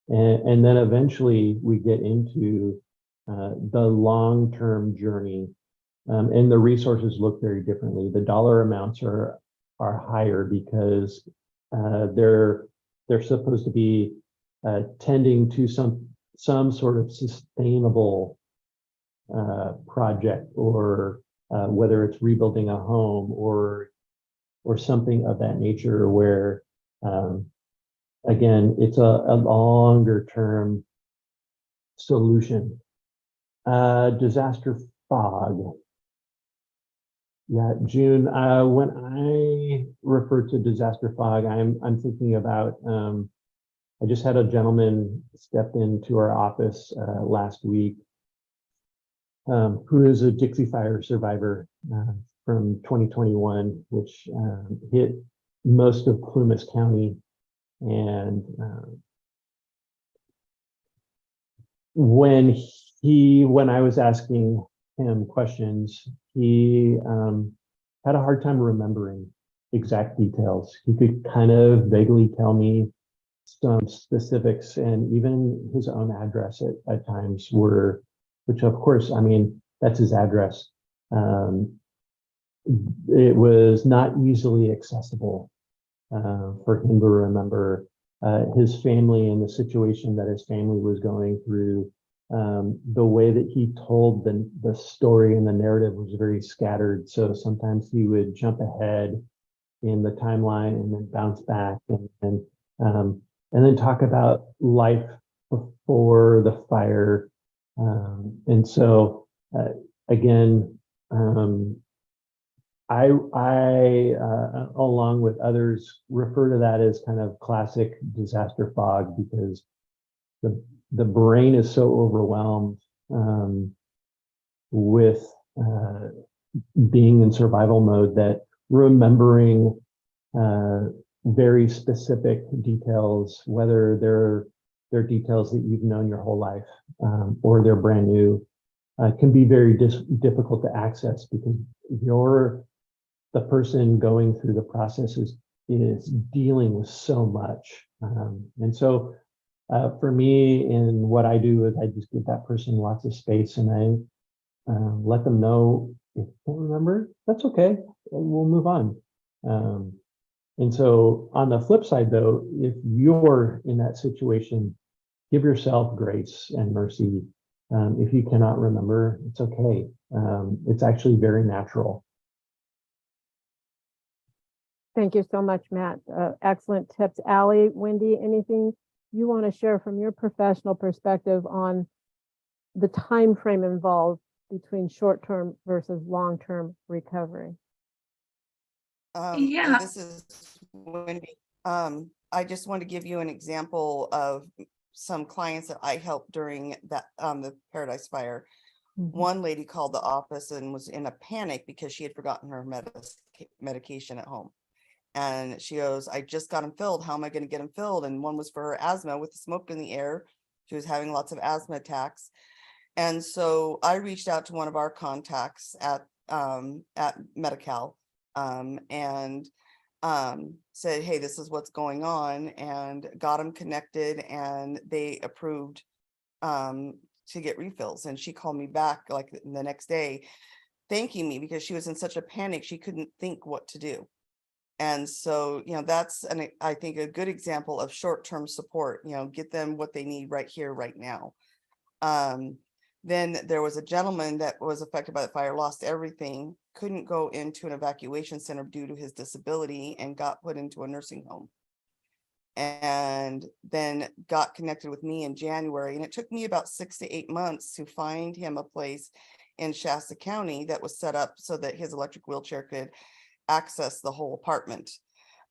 And then eventually we get into the long-term journey. And the resources look very differently. The dollar amounts are higher because they're supposed to be tending to some sort of sustainable project, or whether it's rebuilding a home or something of that nature, where again, it's a longer term solution. Disaster fog. Yeah, June, when I refer to disaster fog, I'm thinking about, I just had a gentleman step into our office last week who is a Dixie Fire survivor from 2021, which hit most of Plumas County. And when I was asking him questions, he had a hard time remembering exact details. He could kind of vaguely tell me some specifics, and even his own address at times which of course, I mean, that's his address. It was not easily accessible for him to remember his family and the situation that his family was going through. The way that he told the story and the narrative was very scattered. So sometimes he would jump ahead in the timeline and then bounce back and then talk about life before the fire. And so again, I along with others refer to that as kind of classic disaster fog, because the brain is so overwhelmed with being in survival mode that remembering very specific details, whether they're details that you've known your whole life or they're brand new, can be very difficult to access, because the person going through the process is dealing with so much. And so for me, in what I do is I just give that person lots of space, and I let them know if they don't remember, that's okay, we'll move on. And so on the flip side, though, if you're in that situation, give yourself grace and mercy. If you cannot remember, it's okay. It's actually very natural. Thank you so much, Matt. Excellent tips. Allie, Wendy, anything you want to share from your professional perspective on the time frame involved between short-term versus long-term recovery? Yeah. This is Wendy. I just want to give you an example of some clients that I helped during that the Paradise Fire. Mm-hmm. One lady called the office and was in a panic because she had forgotten her medication at home. And she goes, I just got them filled. How am I going to get them filled? And one was for her asthma with the smoke in the air. She was having lots of asthma attacks. And so I reached out to one of our contacts at Medi-Cal, and said, hey, this is what's going on, and got them connected, and they approved to get refills. And she called me back like the next day thanking me, because she was in such a panic she couldn't think what to do. And so, that's I think a good example of short-term support. Get them what they need right here, right now. Then there was a gentleman that was affected by the fire, lost everything, couldn't go into an evacuation center due to his disability, and got put into a nursing home. And then got connected with me in January. And it took me about 6 to 8 months to find him a place in Shasta County that was set up so that his electric wheelchair could access the whole apartment.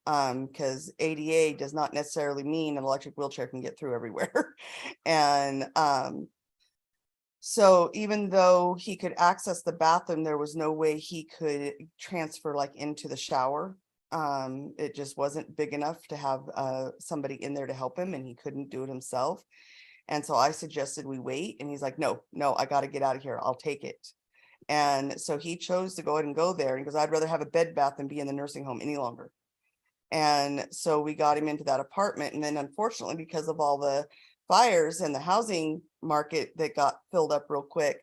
Because ADA does not necessarily mean an electric wheelchair can get through everywhere. And so even though he could access the bathroom, there was no way he could transfer like into the shower. It just wasn't big enough to have somebody in there to help him, and he couldn't do it himself. And so I suggested we wait, and he's like, no, I got to get out of here. I'll take it. And so he chose to go ahead and go there, because I'd rather have a bed bath than be in the nursing home any longer. And so we got him into that apartment. And then unfortunately, because of all the fires and the housing market that got filled up real quick,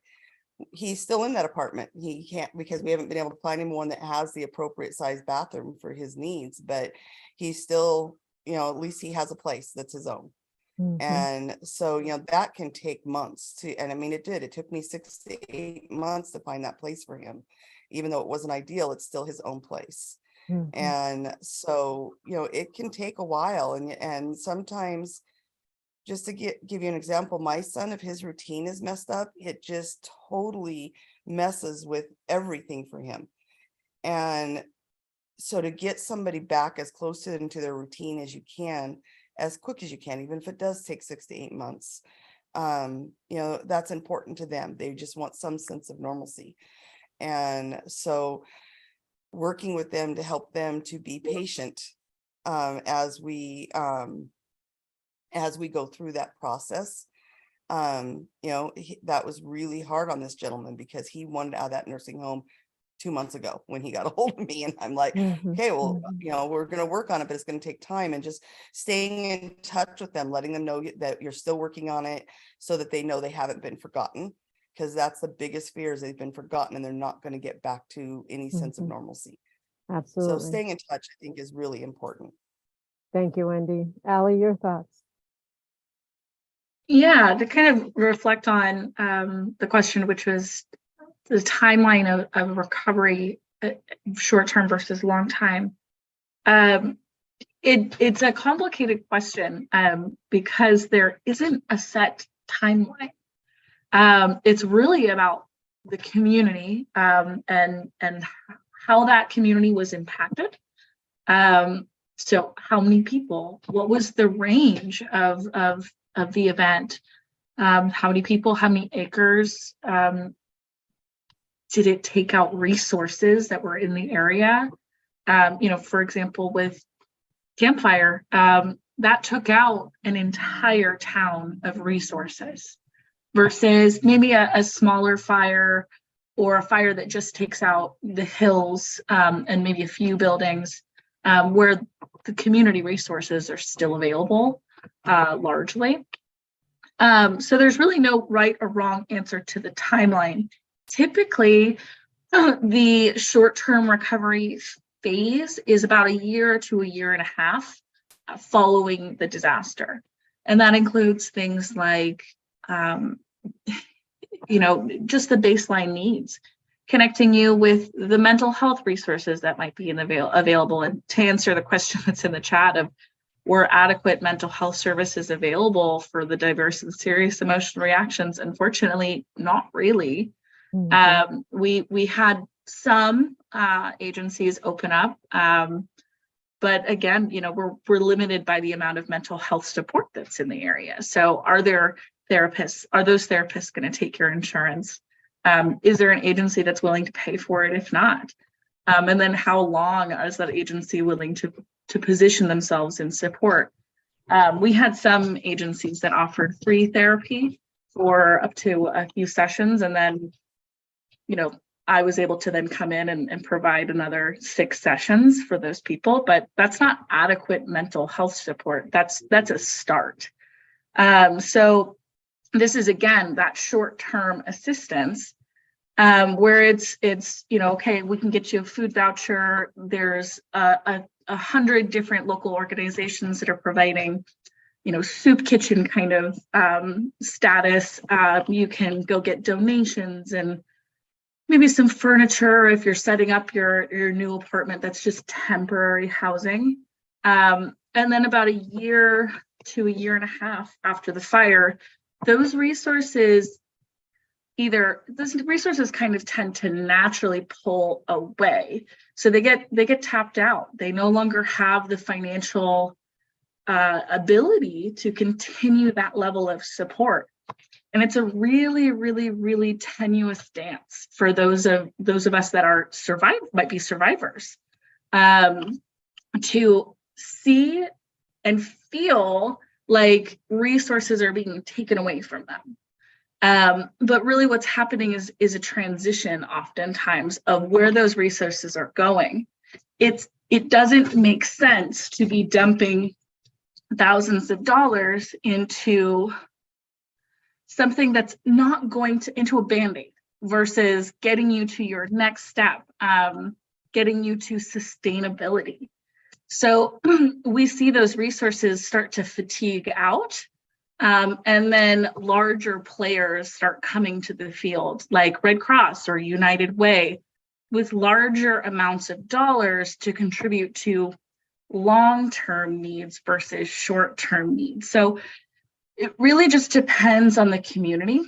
he's still in that apartment. He can't, because we haven't been able to find him one that has the appropriate size bathroom for his needs, but he's still, at least he has a place that's his own. And so, that can take months to, and I mean, it took me 6 to 8 months to find that place for him. Even though it wasn't ideal, it's still his own place. And so, it can take a while. And sometimes, just to give you an example, my son, if his routine is messed up, it just totally messes with everything for him. And so to get somebody back as close into their routine as you can, as quick as you can, even if it does take 6 to 8 months, that's important to them. They just want some sense of normalcy. And so working with them to help them to be patient as we go through that process. That was really hard on this gentleman, because he wanted out of that nursing home 2 months ago when he got a hold of me, and I'm like, okay, well, we're going to work on it, but it's going to take time. And just staying in touch with them, letting them know that you're still working on it, so that they know they haven't been forgotten, because that's the biggest fear, is they've been forgotten and they're not going to get back to any sense of normalcy. Absolutely. So staying in touch, I think, is really important. Thank you, Wendy. Allie, your thoughts? Yeah, to kind of reflect on the question, which was the timeline of recovery, short-term versus long time. It's a complicated question because there isn't a set timeline. It's really about the community and how that community was impacted. So how many people, what was the range of the event? How many people, how many acres? Did it take out resources that were in the area? For example, with Camp Fire, that took out an entire town of resources versus maybe a smaller fire, or a fire that just takes out the hills and maybe a few buildings where the community resources are still available largely. So there's really no right or wrong answer to the timeline. Typically, the short-term recovery phase is about a year to a year and a half following the disaster. And that includes things like, just the baseline needs, connecting you with the mental health resources that might be available. And to answer the question that's in the chat of, were adequate mental health services available for the diverse and serious emotional reactions? Unfortunately, not really. We had some agencies open up, but again, we're limited by the amount of mental health support that's in the area. So are there therapists? Are those therapists going to take your insurance? Is there an agency that's willing to pay for it? If not, and then how long is that agency willing to position themselves in support? We had some agencies that offered free therapy for up to a few sessions, and then, you know, I was able to then come in and provide another 6 sessions for those people, but that's not adequate mental health support. That's a start. So this is, again, that short-term assistance, where it's, you know, okay, we can get you a food voucher. There's 100 different local organizations that are providing, you know, soup kitchen kind of status. You can go get donations and maybe some furniture if you're setting up your new apartment. That's just temporary housing. And then about a year to a year and a half after the fire, those resources kind of tend to naturally pull away. So they get tapped out. They no longer have the financial ability to continue that level of support. And it's a really, really, really tenuous dance for those of us that are might be survivors, to see and feel like resources are being taken away from them. But really what's happening is a transition oftentimes of where those resources are going. It doesn't make sense to be dumping thousands of dollars into something that's not going to, into a Band-Aid, versus getting you to your next step, getting you to sustainability. So we see those resources start to fatigue out, and then larger players start coming to the field, like Red Cross or United Way, with larger amounts of dollars to contribute to long-term needs versus short-term needs. So it really just depends on the community.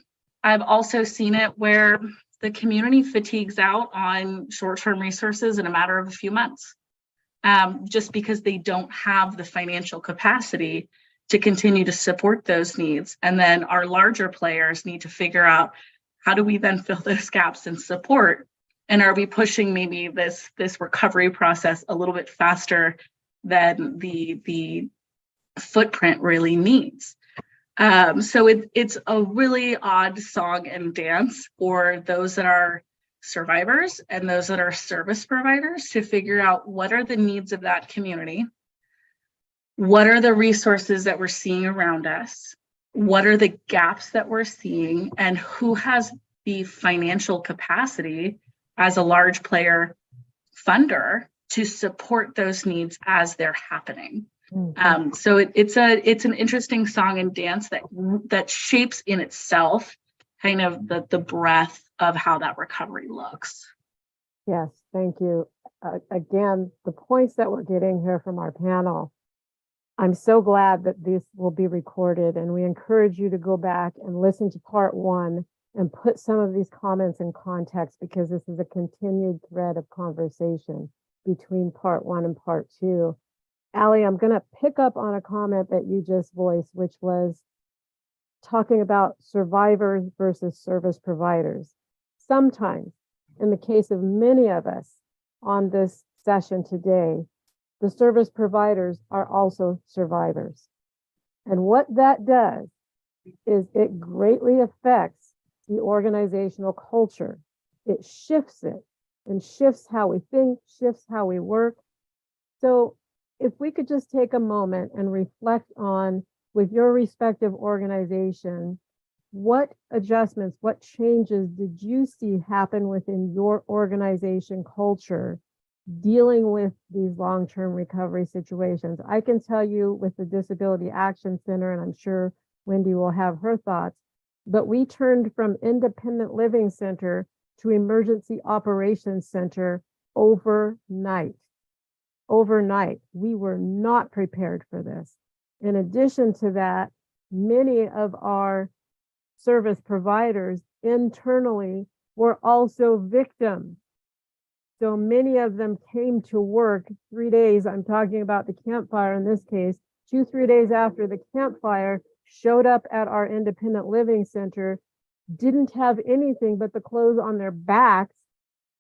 I've also seen it where the community fatigues out on short-term resources in a matter of a few months, just because they don't have the financial capacity to continue to support those needs. And then our larger players need to figure out, how do we then fill those gaps in support? And are we pushing maybe this recovery process a little bit faster than the footprint really needs? So it's a really odd song and dance for those that are survivors and those that are service providers to figure out, what are the needs of that community? What are the resources that we're seeing around us? What are the gaps that we're seeing? And who has the financial capacity as a large player funder to support those needs as they're happening? So it's an interesting song and dance that shapes in itself kind of the breadth of how that recovery looks. Yes, thank you. Again, the points that we're getting here from our panel, I'm so glad that this will be recorded, and we encourage you to go back and listen to part 1 and put some of these comments in context, because this is a continued thread of conversation between part 1 and part 2. Allie, I'm going to pick up on a comment that you just voiced, which was talking about survivors versus service providers. Sometimes, in the case of many of us on this session today, the service providers are also survivors. And what that does is it greatly affects the organizational culture. It shifts it and shifts how we think, shifts how we work. So if we could just take a moment and reflect on, with your respective organization, what adjustments, what changes did you see happen within your organization culture dealing with these long-term recovery situations? I can tell you with the Disability Action Center, and I'm sure Wendy will have her thoughts, but we turned from independent living center to emergency operations center overnight. Overnight, we were not prepared for this. In addition to that, many of our service providers internally were also victims. So many of them came to work 3 days, I'm talking about the Camp Fire in this case, 2-3 days after the Camp Fire, showed up at our independent living center, didn't have anything but the clothes on their backs,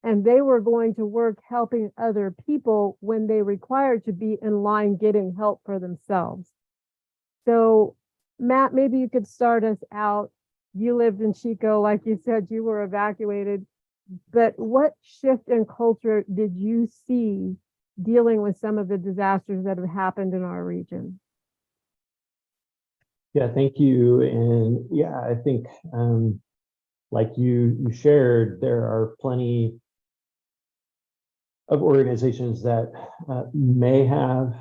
and they were going to work helping other people when they required to be in line getting help for themselves. So Matt, maybe you could start us out. You lived in Chico, like you said, you were evacuated. But what shift in culture did you see dealing with some of the disasters that have happened in our region? Yeah, thank you. And yeah, I think like you shared, there are plenty of organizations that may have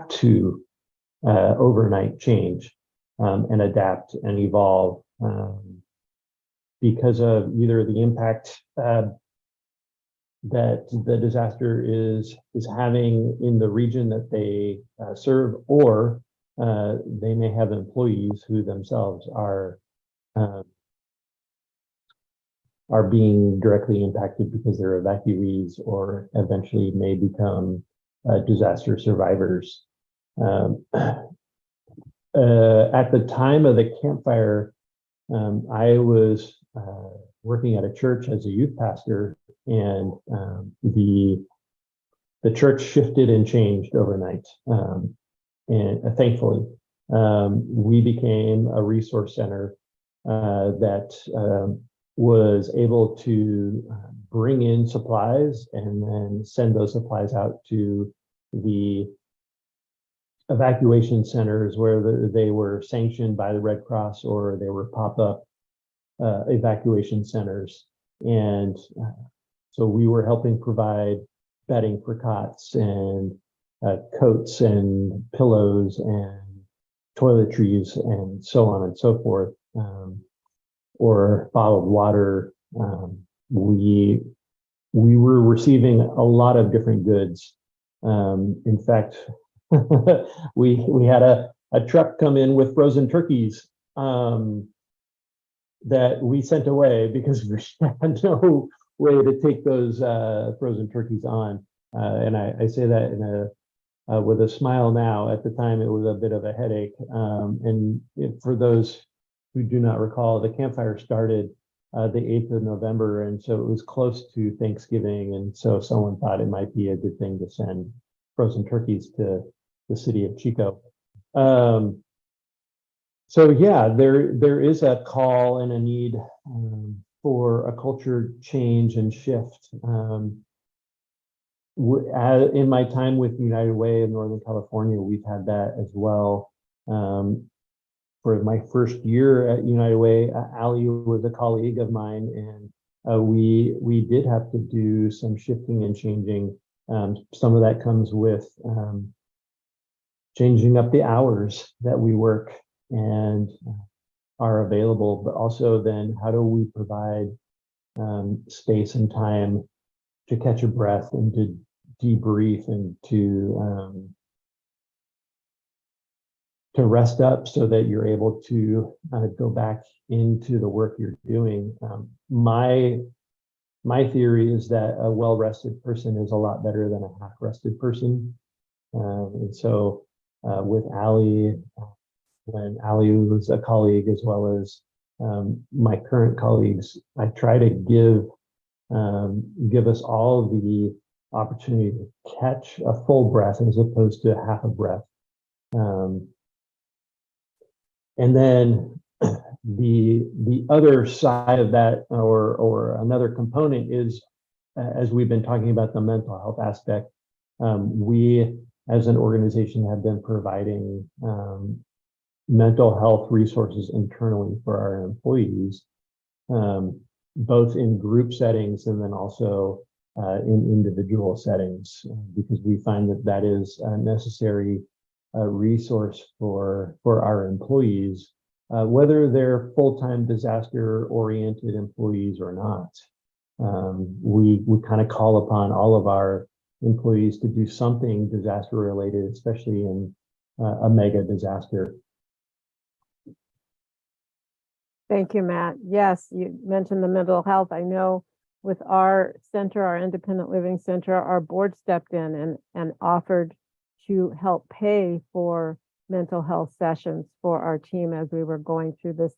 to overnight change and adapt and evolve because of either the impact that the disaster is having in the region that they serve, or they may have employees who themselves are being directly impacted because they're evacuees or eventually may become disaster survivors. At the time of the Camp Fire, I was working at a church as a youth pastor, and the church shifted and changed overnight. And thankfully, we became a resource center that was able to bring in supplies and then send those supplies out to the evacuation centers where they were sanctioned by the Red Cross, or they were pop-up evacuation centers. And so we were helping provide bedding for cots and coats and pillows and toiletries and so on and so forth, or bottled water. We were receiving a lot of different goods. In fact, we had a truck come in with frozen turkeys that we sent away because we had no way to take those frozen turkeys on. And I say that in with a smile now. At the time, it was a bit of a headache. For those who do not recall, the Camp Fire started the 8th of November, and so it was close to Thanksgiving, and so someone thought it might be a good thing to send frozen turkeys to the city of Chico. So yeah, there is a call and a need for a culture change and shift. In my time with United Way of Northern California, we've had that as well. For my first year at United Way, Ali was a colleague of mine, and we did have to do some shifting and changing. Some of that comes with changing up the hours that we work and are available, but also then how do we provide space and time to catch a breath and to debrief and to rest up so that you're able to go back into the work you're doing. My theory is that a well-rested person is a lot better than a half-rested person. And so with Ali, when Ali was a colleague, as well as my current colleagues, I try to give us all the opportunity to catch a full breath as opposed to half a breath. And then the other side of that, or another component, is as we've been talking about the mental health aspect, we as an organization have been providing mental health resources internally for our employees, both in group settings and then also in individual settings, because we find that that is a necessary resource for our employees, whether they're full-time disaster-oriented employees or not. We kind of call upon all of our employees to do something disaster-related, especially in a mega disaster. Thank you, Matt. Yes, you mentioned the mental health. I know with our center, our independent living center, our board stepped in and offered to help pay for mental health sessions for our team as we were going through this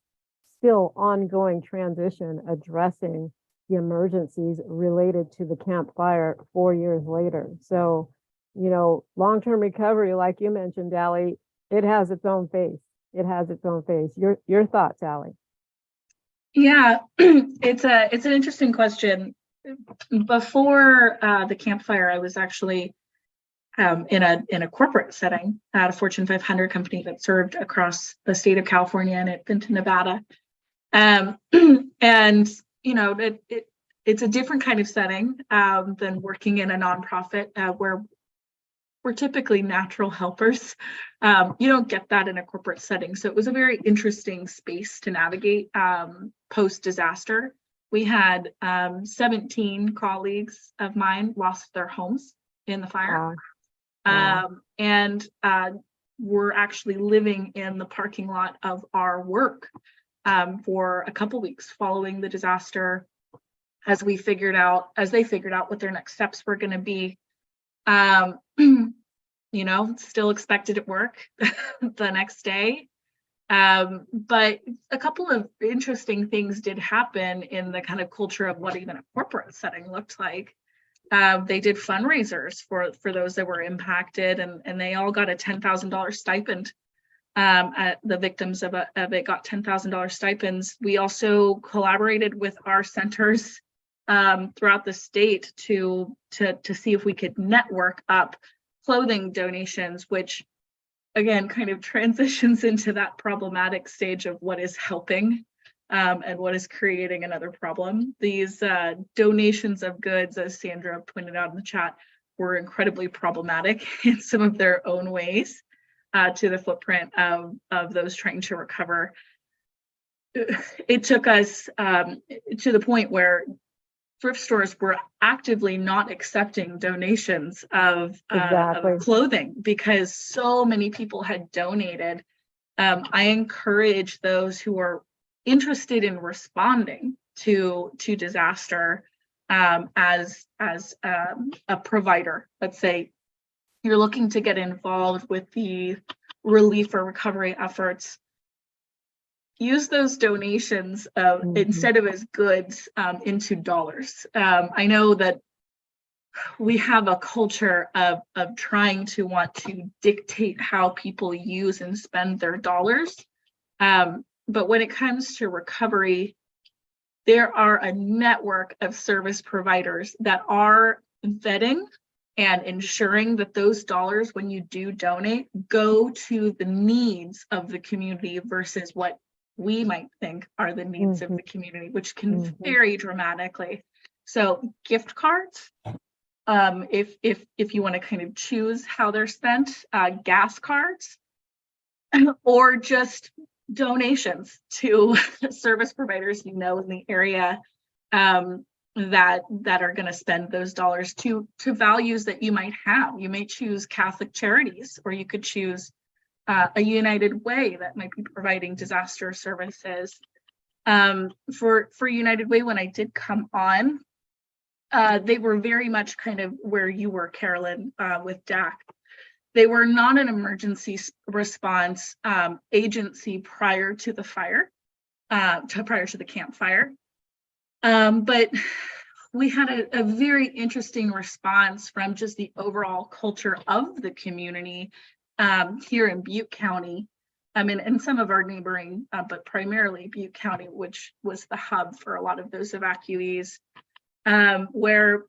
still ongoing transition, addressing the emergencies related to the Camp Fire 4 years later. So long-term recovery, like you mentioned, Ally, it has its own face. It has its own face. Your thoughts, Ally? Yeah, it's an interesting question. Before the campfire, I was actually in a corporate setting at a Fortune 500 company that served across the state of California and into Nevada. And it's a different kind of setting than working in a nonprofit where we're typically natural helpers. You don't get that in a corporate setting. So it was a very interesting space to navigate post-disaster. We had 17 colleagues of mine lost their homes in the fire. Wow. And were actually living in the parking lot of our work for a couple weeks following the disaster, as they figured out what their next steps were going to be. Still expected at work the next day. But a couple of interesting things did happen in the kind of culture of what even a corporate setting looked like. They did fundraisers for those that were impacted, and they all got a $10,000 stipend. The victims of it got $10,000 stipends. We also collaborated with our centers throughout the state to see if we could network up clothing donations, which again kind of transitions into that problematic stage of what is helping and what is creating another problem. These donations of goods, as Sandra pointed out in the chat, were incredibly problematic in some of their own ways to the footprint of those trying to recover. It took us to the point where thrift stores were actively not accepting donations of clothing because so many people had donated. I encourage those who are interested in responding to disaster as a provider. Let's say you're looking to get involved with the relief or recovery efforts. Use those donations instead of as goods into dollars. I know that we have a culture of trying to want to dictate how people use and spend their dollars. But when it comes to recovery, there are a network of service providers that are vetting and ensuring that those dollars, when you do donate, go to the needs of the community versus what we might think are the needs of the community, which can vary dramatically. So gift cards, if you want to kind of choose how they're spent, gas cards, or just donations to service providers in the area that are going to spend those dollars to values that you might have. You may choose Catholic Charities, or you could choose a United Way that might be providing disaster services. For United Way, when I did come on, they were very much kind of where you were, Carolyn, with DAC. They were not an emergency response agency prior to the fire, prior to the campfire. But we had a very interesting response from just the overall culture of the community here in Butte County. I mean, and some of our neighboring, but primarily Butte County, which was the hub for a lot of those evacuees, where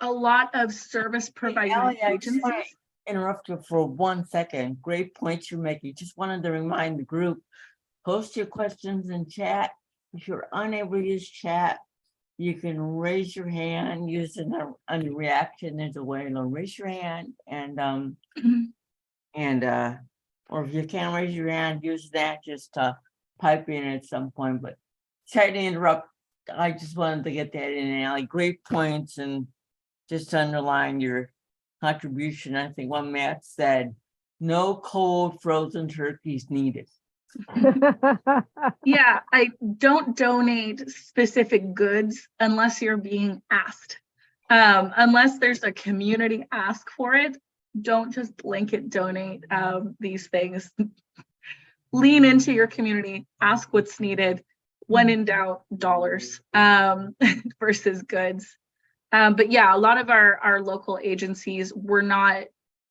a lot of service provider agencies. Interrupt you for 1 second. Great points you're making. Just wanted to remind the group, post your questions in chat. If you're unable to use chat, you can raise your hand using under reaction. There's a way to raise your hand and or if you can't raise your hand, use that just to pipe in at some point. But sorry to interrupt. I just wanted to get that in, Ally. Great points, and just to underline your contribution. I think one Matt said, no cold frozen turkeys needed. Yeah, I don't donate specific goods unless you're being asked. Unless there's a community ask for it, don't just blanket donate these things. Lean into your community, ask what's needed. When in doubt, dollars versus goods. But yeah, a lot of our local agencies were not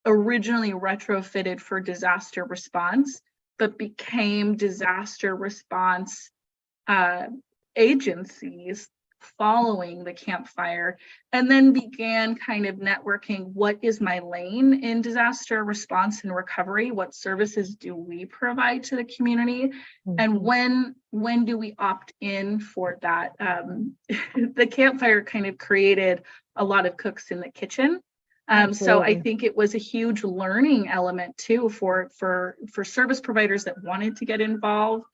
originally retrofitted for disaster response, but became disaster response agencies following the Camp Fire, and then began kind of networking, what is my lane in disaster response and recovery? What services do we provide to the community? And when do we opt in for that? The Camp Fire kind of created a lot of cooks in the kitchen. So I Absolutely. think it was a huge learning element too for service providers that wanted to get involved,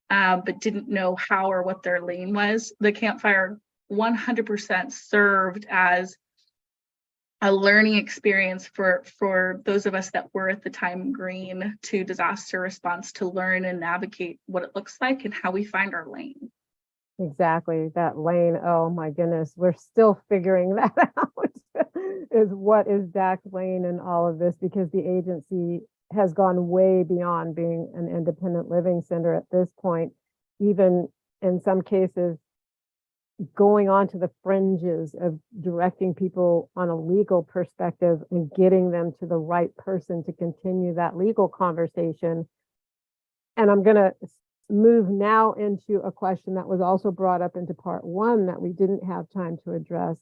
but didn't know how or what their lane was. The Camp Fire 100% served as a learning experience for those of us that were at the time green to disaster response, to learn and navigate what it looks like and how we find our lane. Exactly, that lane. Oh my goodness, we're still figuring that out. Is what is DAC's lane in all of this, because the agency has gone way beyond being an independent living center at this point, even in some cases going on to the fringes of directing people on a legal perspective and getting them to the right person to continue that legal conversation. And I'm going to move now into a question that was also brought up into part one that we didn't have time to address,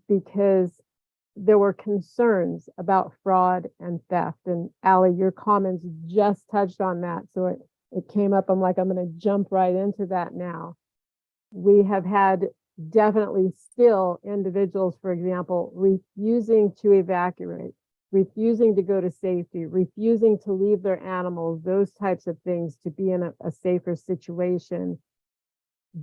because there were concerns about fraud and theft. And Allie, your comments just touched on that. So it came up. I'm like, I'm going to jump right into that now. We have had definitely still individuals, for example, refusing to evacuate, refusing to go to safety, refusing to leave their animals, those types of things, to be in a safer situation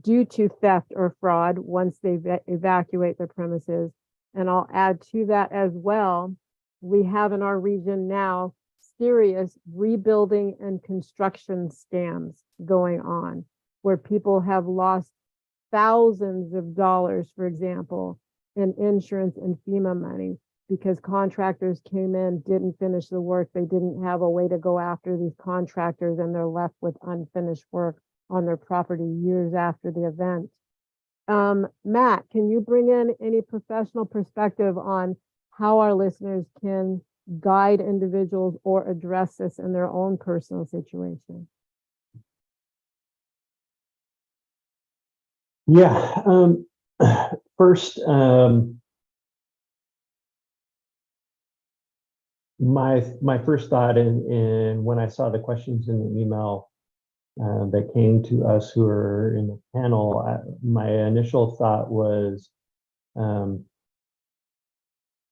due to theft or fraud once they evacuate their premises. And I'll add to that as well, we have in our region now serious rebuilding and construction scams going on, where people have lost thousands of dollars, for example, in insurance and FEMA money, because contractors came in, didn't finish the work. They didn't have a way to go after these contractors, and they're left with unfinished work on their property years after the event. Matt, can you bring in any professional perspective on how our listeners can guide individuals or address this in their own personal situation? Yeah. First, my first thought, and when I saw the questions in the email that came to us who are in the panel, my initial thought was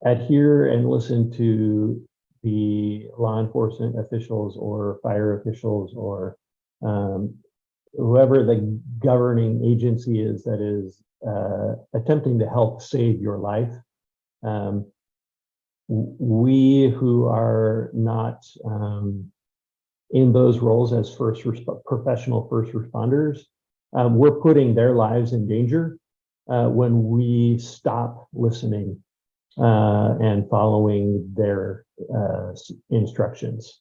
adhere and listen to the law enforcement officials or fire officials or whoever the governing agency is that is attempting to help save your life. We who are not in those roles as professional first responders, we're putting their lives in danger when we stop listening and following their instructions.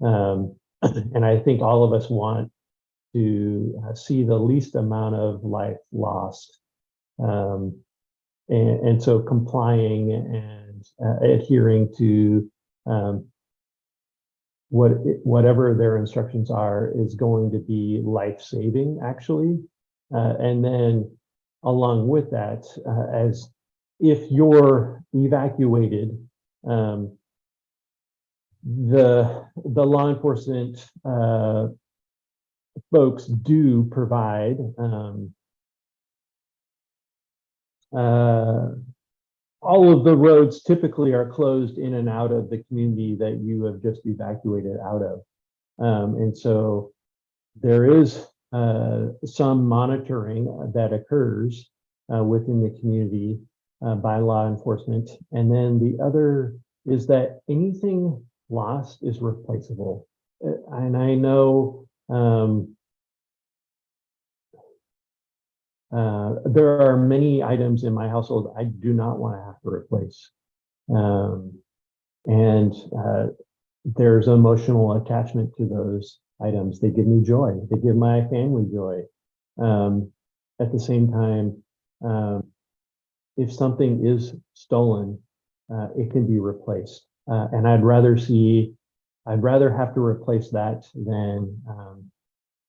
And I think all of us want to see the least amount of life lost. And so complying and adhering to whatever their instructions are is going to be life-saving, actually. And then along with that, as if you're evacuated, the law enforcement folks do provide all of the roads typically are closed in and out of the community that you have just evacuated out of. And so there is some monitoring that occurs within the community by law enforcement. And then the other is that anything lost is replaceable. And I know there are many items in my household I do not want to have to replace. And there's emotional attachment to those items. They give me joy. They give my family joy. At the same time, if something is stolen, it can be replaced. And I'd rather have to replace that than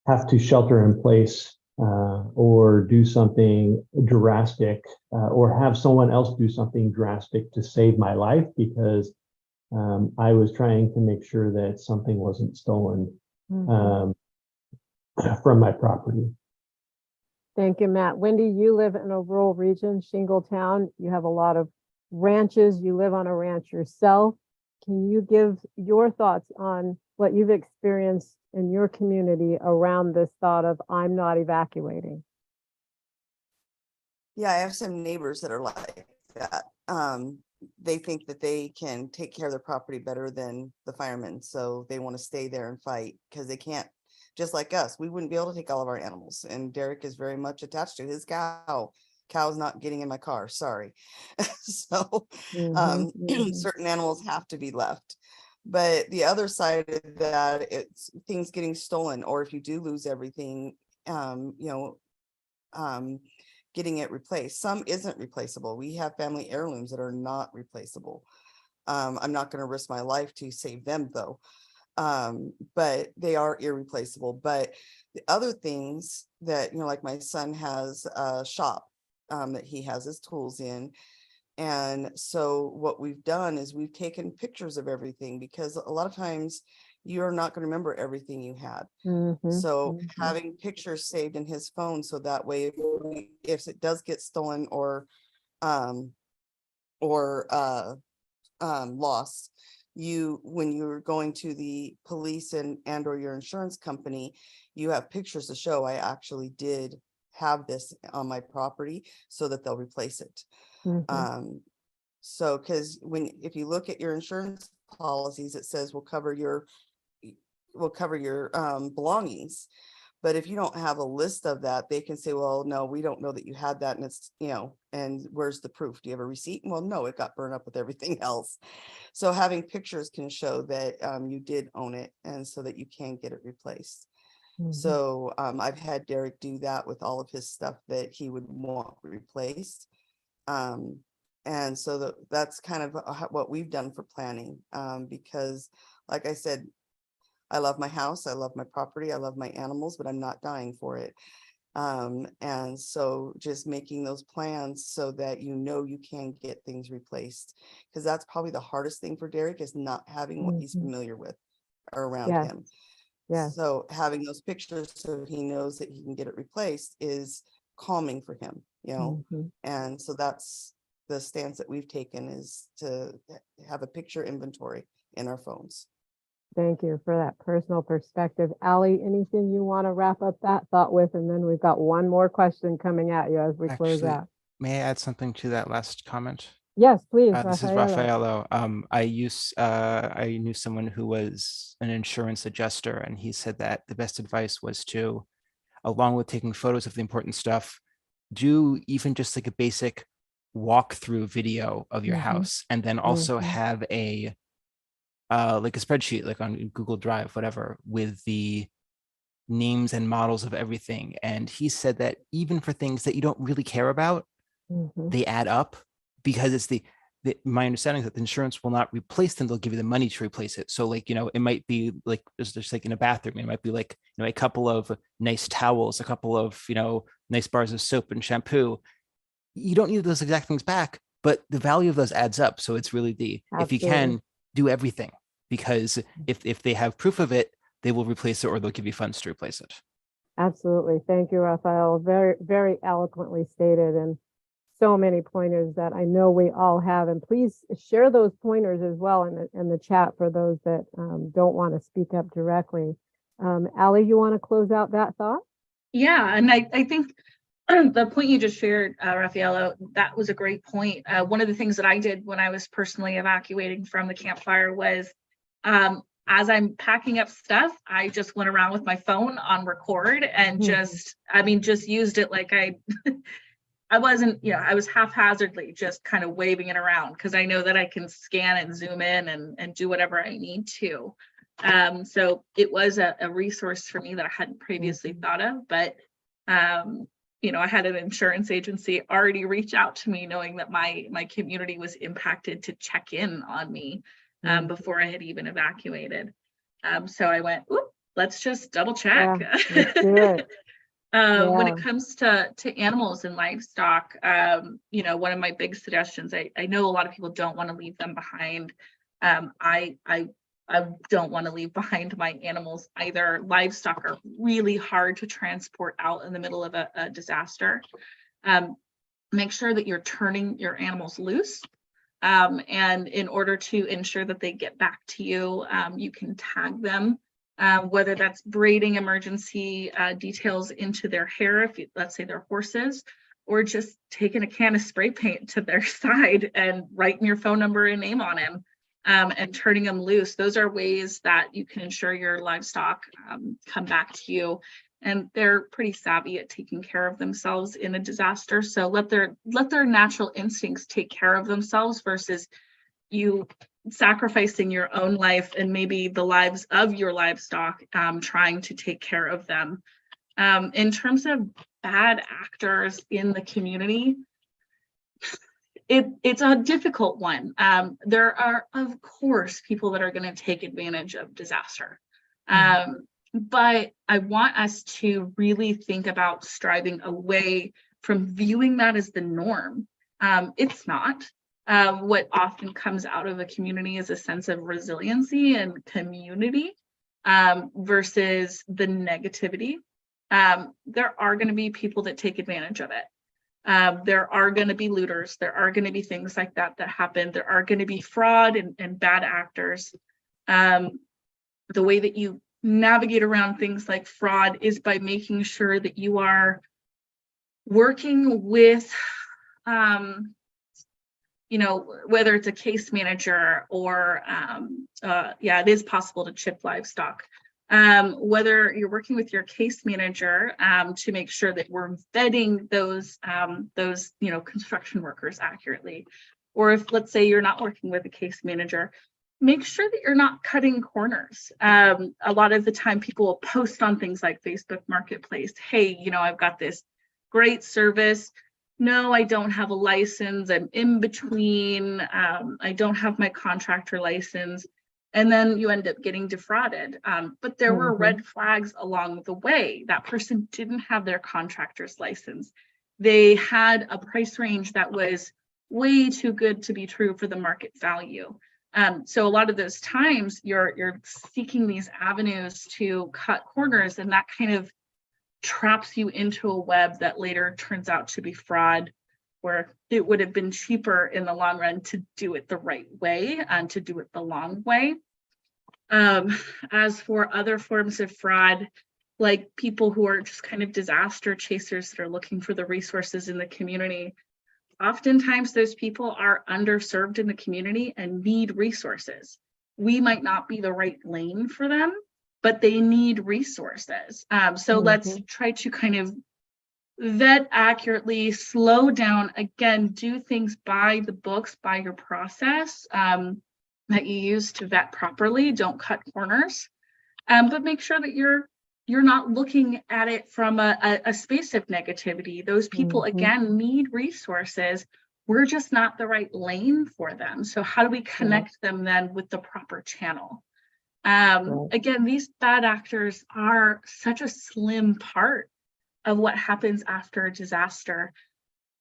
have to shelter in place or do something drastic or have someone else do something drastic to save my life because I was trying to make sure that something wasn't stolen Mhm. from my property. Thank you, Matt. Wendy, you live in a rural region, Shingle Town. You have a lot of ranches. You live on a ranch yourself. Can you give your thoughts on what you've experienced in your community around this thought of I'm not evacuating? Yeah, I have some neighbors that are like that. They think that they can take care of their property better than the firemen, so they want to stay there and fight because they can't. Just like us, we wouldn't be able to take all of our animals, and Derek is very much attached to his cow. Cow's not getting in my car, sorry. So Mhm, mhm. certain animals have to be left. But the other side of that, it's things getting stolen, or if you do lose everything, you know, getting it replaced. Some isn't replaceable. We have family heirlooms that are not replaceable. I'm not going to risk my life to save them though. But they are irreplaceable. But the other things that, you know, like my son has a shop that he has his tools in. And so what we've done is we've taken pictures of everything because a lot of times you're not going to remember everything you had. Mhm, So mhm. having pictures saved in his phone, so that way if it does get stolen or um lost, when you're going to the police and or your insurance company, you have pictures to show I actually did have this on my property so that they'll replace it. Mhm. So because if you look at your insurance policies, it says we'll cover your belongings. But if you don't have a list of that, they can say, well, no, we don't know that you had that. And it's, you know, and where's the proof? Do you have a receipt? Well, no, it got burned up with everything else. So having pictures can show that you did own it and so that you can get it replaced. Mhm. So I've had Derek do that with all of his stuff that he would want replaced. And so that's kind of what we've done for planning, because like I said, I love my house, I love my property, I love my animals, but I'm not dying for it. And so just making those plans so that you know you can get things replaced, because that's probably the hardest thing for Derek is not having what he's Mhm. familiar with around Yes, him. yes. So having those pictures so he knows that he can get it replaced is calming for him, you know? Mhm. And so that's the stance that we've taken, is to have a picture inventory in our phones. Thank you for that personal perspective. Ally, anything you want to wrap up that thought with? And then we've got one more question coming at you as we close Actually, out. may I add something to that last comment? Yes, please, This is Raffaello. Raffaello. I knew someone who was an insurance adjuster, and he said that the best advice was to, along with taking photos of the important stuff, do even just like a basic walkthrough video of your Mhm, house, and then also mhm. have a like a spreadsheet, like on Google Drive, whatever, with the names and models of everything. And he said that even for things that you don't really care about, Mhm. they add up, because it's my understanding is that the insurance will not replace them, they'll give you the money to replace it. So like, you know, it might be like just like in a bathroom, it might be like, you know, a couple of nice towels, a couple of, you know, nice bars of soap and shampoo. You don't need those exact things back, but the value of those adds up. So it's really if you Absolutely. can, do everything, because if they have proof of it, they will replace it or they'll give you funds to replace it. Absolutely. Thank you, Raphael. Very, very eloquently stated, and so many pointers that I know we all have. And please share those pointers as well in the chat for those that don't want to speak up directly. Ally, you want to close out that thought? Yeah, and I think the point you just shared, Raffaello, that was a great point. One of the things that I did when I was personally evacuating from the campfire was, as I'm packing up stuff, I just went around with my phone on record and just used it like I wasn't, you know, I was haphazardly just kind of waving it around because I know that I can scan and zoom in and do whatever I need to. So it was a resource for me that I hadn't previously thought of, but I had an insurance agency already reach out to me knowing that my community was impacted to check in on me before I had even evacuated. So I went, oop, let's just double check. Yeah, let's do it. When Yeah. it comes to animals and livestock, one of my big suggestions, I know a lot of people don't want to leave them behind. I don't want to leave behind my animals either. Livestock are really hard to transport out in the middle of a disaster. Make sure that you're turning your animals loose. And in order to ensure that they get back to you, you can tag them, whether that's braiding emergency details into their hair, if let's say they're horses, or just taking a can of spray paint to their side and writing your phone number and name on him. And turning them loose. Those are ways that you can ensure your livestock come back to you. And they're pretty savvy at taking care of themselves in a disaster. So let their natural instincts take care of themselves versus you sacrificing your own life and maybe the lives of your livestock trying to take care of them. In terms of bad actors in the community, it's a difficult one. There are, of course, people that are going to take advantage of disaster. But I want us to really think about striving away from viewing that as the norm. It's not. What often comes out of a community is a sense of resiliency and community versus the negativity. There are going to be people that take advantage of it. There are going to be looters. There are going to be things like that happen. There are going to be fraud and bad actors. The way that you navigate around things like fraud is by making sure that you are working with, whether it's a case manager or, it is possible to chip livestock. Whether you're working with your case manager to make sure that we're vetting those construction workers accurately, or if let's say you're not working with a case manager, make sure that you're not cutting corners. A lot of the time people will post on things like Facebook Marketplace, hey, I've got this great service. No, I don't have a license. I'm in between. I don't have my contractor license. And then you end up getting defrauded. But there were red flags along the way. That person didn't have their contractor's license. They had a price range that was way too good to be true for the market value. So a lot of those times you're seeking these avenues to cut corners, and that kind of traps you into a web that later turns out to be fraud, where it would have been cheaper in the long run to do it the right way and to do it the long way. As for other forms of fraud, like people who are just kind of disaster chasers that are looking for the resources in the community, oftentimes those people are underserved in the community and need resources. We might not be the right lane for them, but they need resources. So let's try to kind of vet accurately, slow down, again, do things by the books, by your process that you use to vet properly. Don't cut corners, but make sure that you're not looking at it from a space of negativity. Those people, again, need resources. We're just not the right lane for them. So how do we connect them then with the proper channel? Again, these bad actors are such a slim part of what happens after a disaster.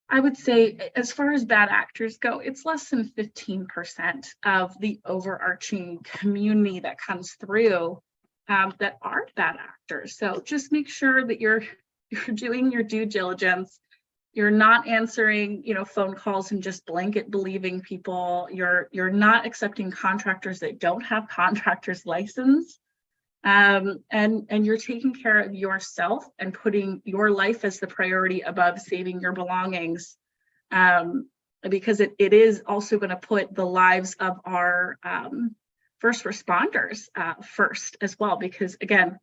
I would say, as far as bad actors go, it's less than 15% of the overarching community that comes through that are bad actors. So just make sure that you're doing your due diligence. You're not answering, phone calls and just blanket believing people. You're not accepting contractors that don't have contractor's license. And you're taking care of yourself and putting your life as the priority above saving your belongings, because it is also going to put the lives of our first responders first as well, because again,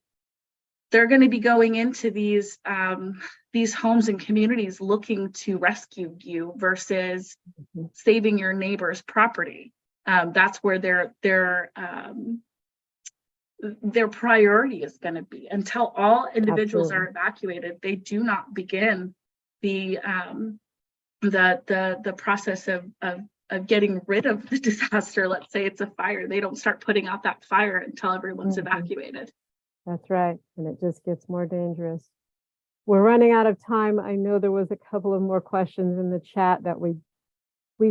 they're going to be going into these homes and communities looking to rescue you versus saving your neighbor's property. That's where their priority is going to be. Until all individuals are evacuated, they do not begin the process of getting rid of the disaster. Let's say it's a fire. They don't start putting out that fire until everyone's Mhm. evacuated. That's right. And it just gets more dangerous. We're running out of time. I know there was a couple of more questions in the chat that we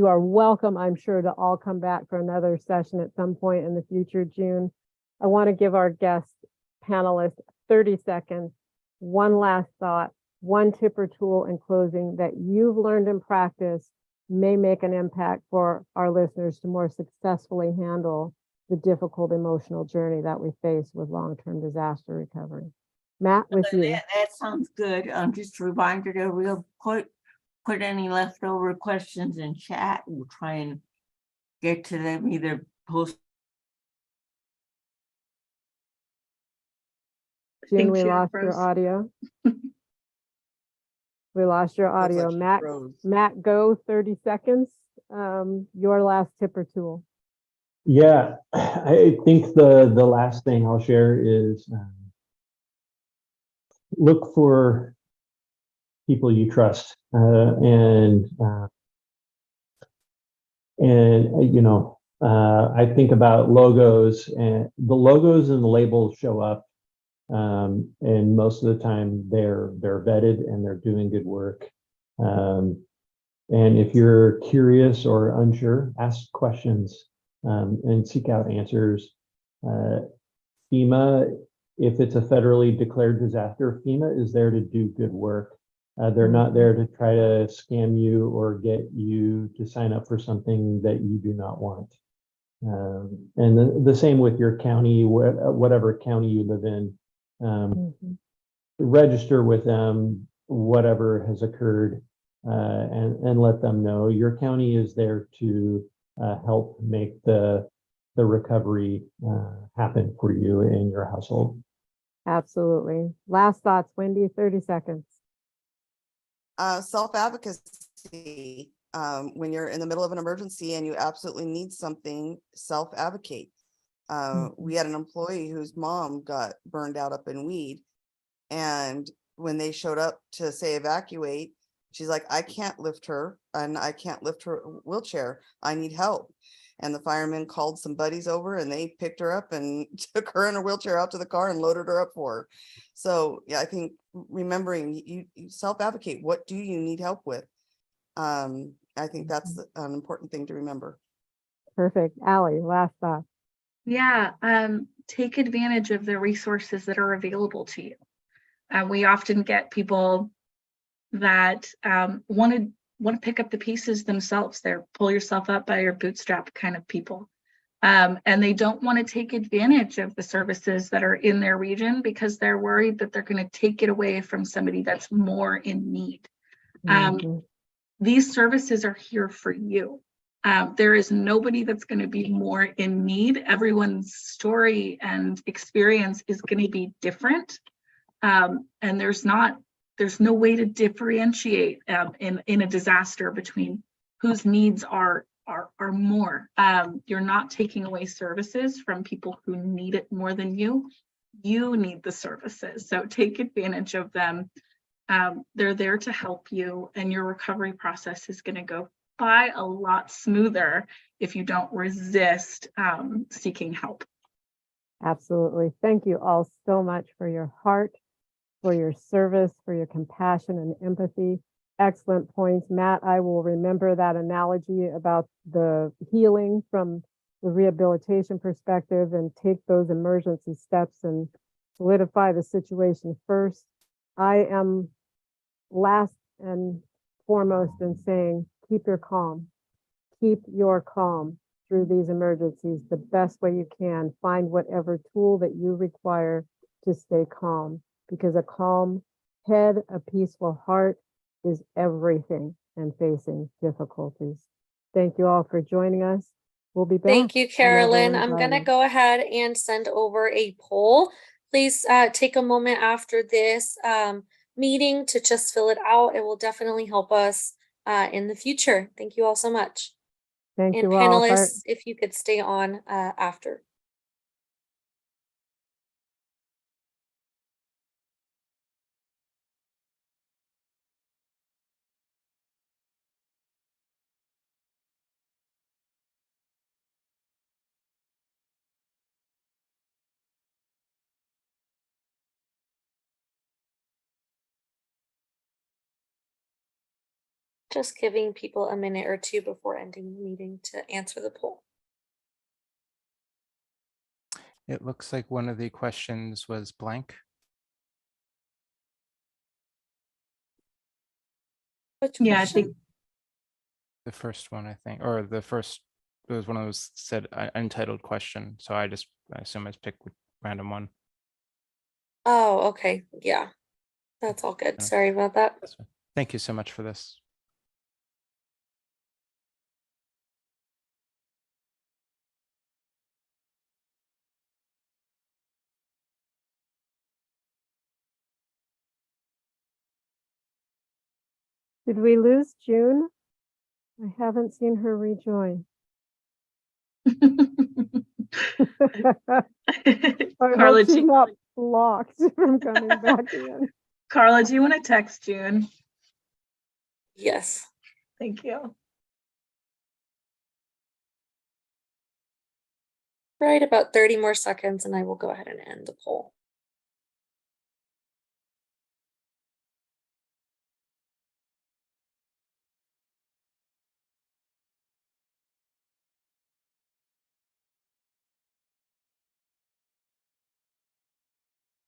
are welcome, I'm sure, to all come back for another session at some point in the future, June. I want to give our guest panelists 30 seconds, one last thought, one tip or tool in closing that you've learned in practice may make an impact for our listeners to more successfully handle the difficult emotional journey that we face with long-term disaster recovery. Matt, with you. That sounds good. Just a reminder to real quick, put any leftover questions in chat. We'll try and get to them either post. June, we June lost your froze. audio. We lost your Looks like audio. she Matt, froze. Matt, go 30 seconds. Your last tip or tool. Yeah, I think the last thing I'll share is look for people you trust, and I think about logos, and the logos and the labels show up, and most of the time they're vetted and they're doing good work. And if you're curious or unsure, ask questions, and seek out answers. FEMA, if it's a federally declared disaster, FEMA is there to do good work. They're not there to try to scam you or get you to sign up for something that you do not want. And the same with your county, whatever county you live in. Register with them, whatever has occurred, and let them know. Your county is there to help make the recovery happen for you and your household. Absolutely. Last thoughts, Wendy, 30 seconds. Self-advocacy. When you're in the middle of an emergency and you absolutely need something, self-advocate. We had an employee whose mom got burned out up in Weed, and when they showed up to say evacuate, she's like, I can't lift her and I can't lift her wheelchair. I need help. And the firemen called some buddies over and they picked her up and took her in her wheelchair out to the car and loaded her up for her. So yeah, I think remembering you self-advocate. What do you need help with? I think that's an important thing to remember. Perfect. Allie, last thought. Yeah, take advantage of the resources that are available to you. We often get people that want to pick up the pieces themselves. They're pull yourself up by your bootstrap kind of people. And they don't want to take advantage of the services that are in their region because they're worried that they're going to take it away from somebody that's more in need. These services are here for you. There is nobody that's going to be more in need. Everyone's story and experience is going to be different. And there's no way to differentiate in a disaster between whose needs are more. You're not taking away services from people who need it more than you. You need the services, so take advantage of them. They're there to help you, and your recovery process is going to go by a lot smoother if you don't resist seeking help. Absolutely. Thank you all so much for your heart, for your service, for your compassion and empathy. Excellent points. Matt, I will remember that analogy about the healing from the rehabilitation perspective and take those emergency steps and solidify the situation first. I am last and foremost in saying, keep your calm. Keep your calm through these emergencies the best way you can. Find whatever tool that you require to stay calm, because a calm head, a peaceful heart is everything in facing difficulties. Thank you all for joining us. We'll be back. Thank you, Carolyn. whenever I'm going to invited. go ahead and send over a poll. Please take a moment after this meeting to just fill it out. It will definitely help us in the future. Thank you all so much. Thank And you all. panelists, if you could stay on after. Just giving people a minute or two before ending the meeting to answer the poll. It looks like one of the questions was blank. Which Yeah, I question? think, The first one, I think, or the first, it was one of those said untitled question. So I assume I just picked random one. Oh, okay, yeah. That's all good. Yeah. Sorry about that. That's fine. Thank you so much for this. Did we lose June? I haven't seen her rejoin. I Carla, hope she's do, not blocked from coming back in. Carla, do you want to text June? Yes. Thank you. Right, about 30 more seconds and I will go ahead and end the poll.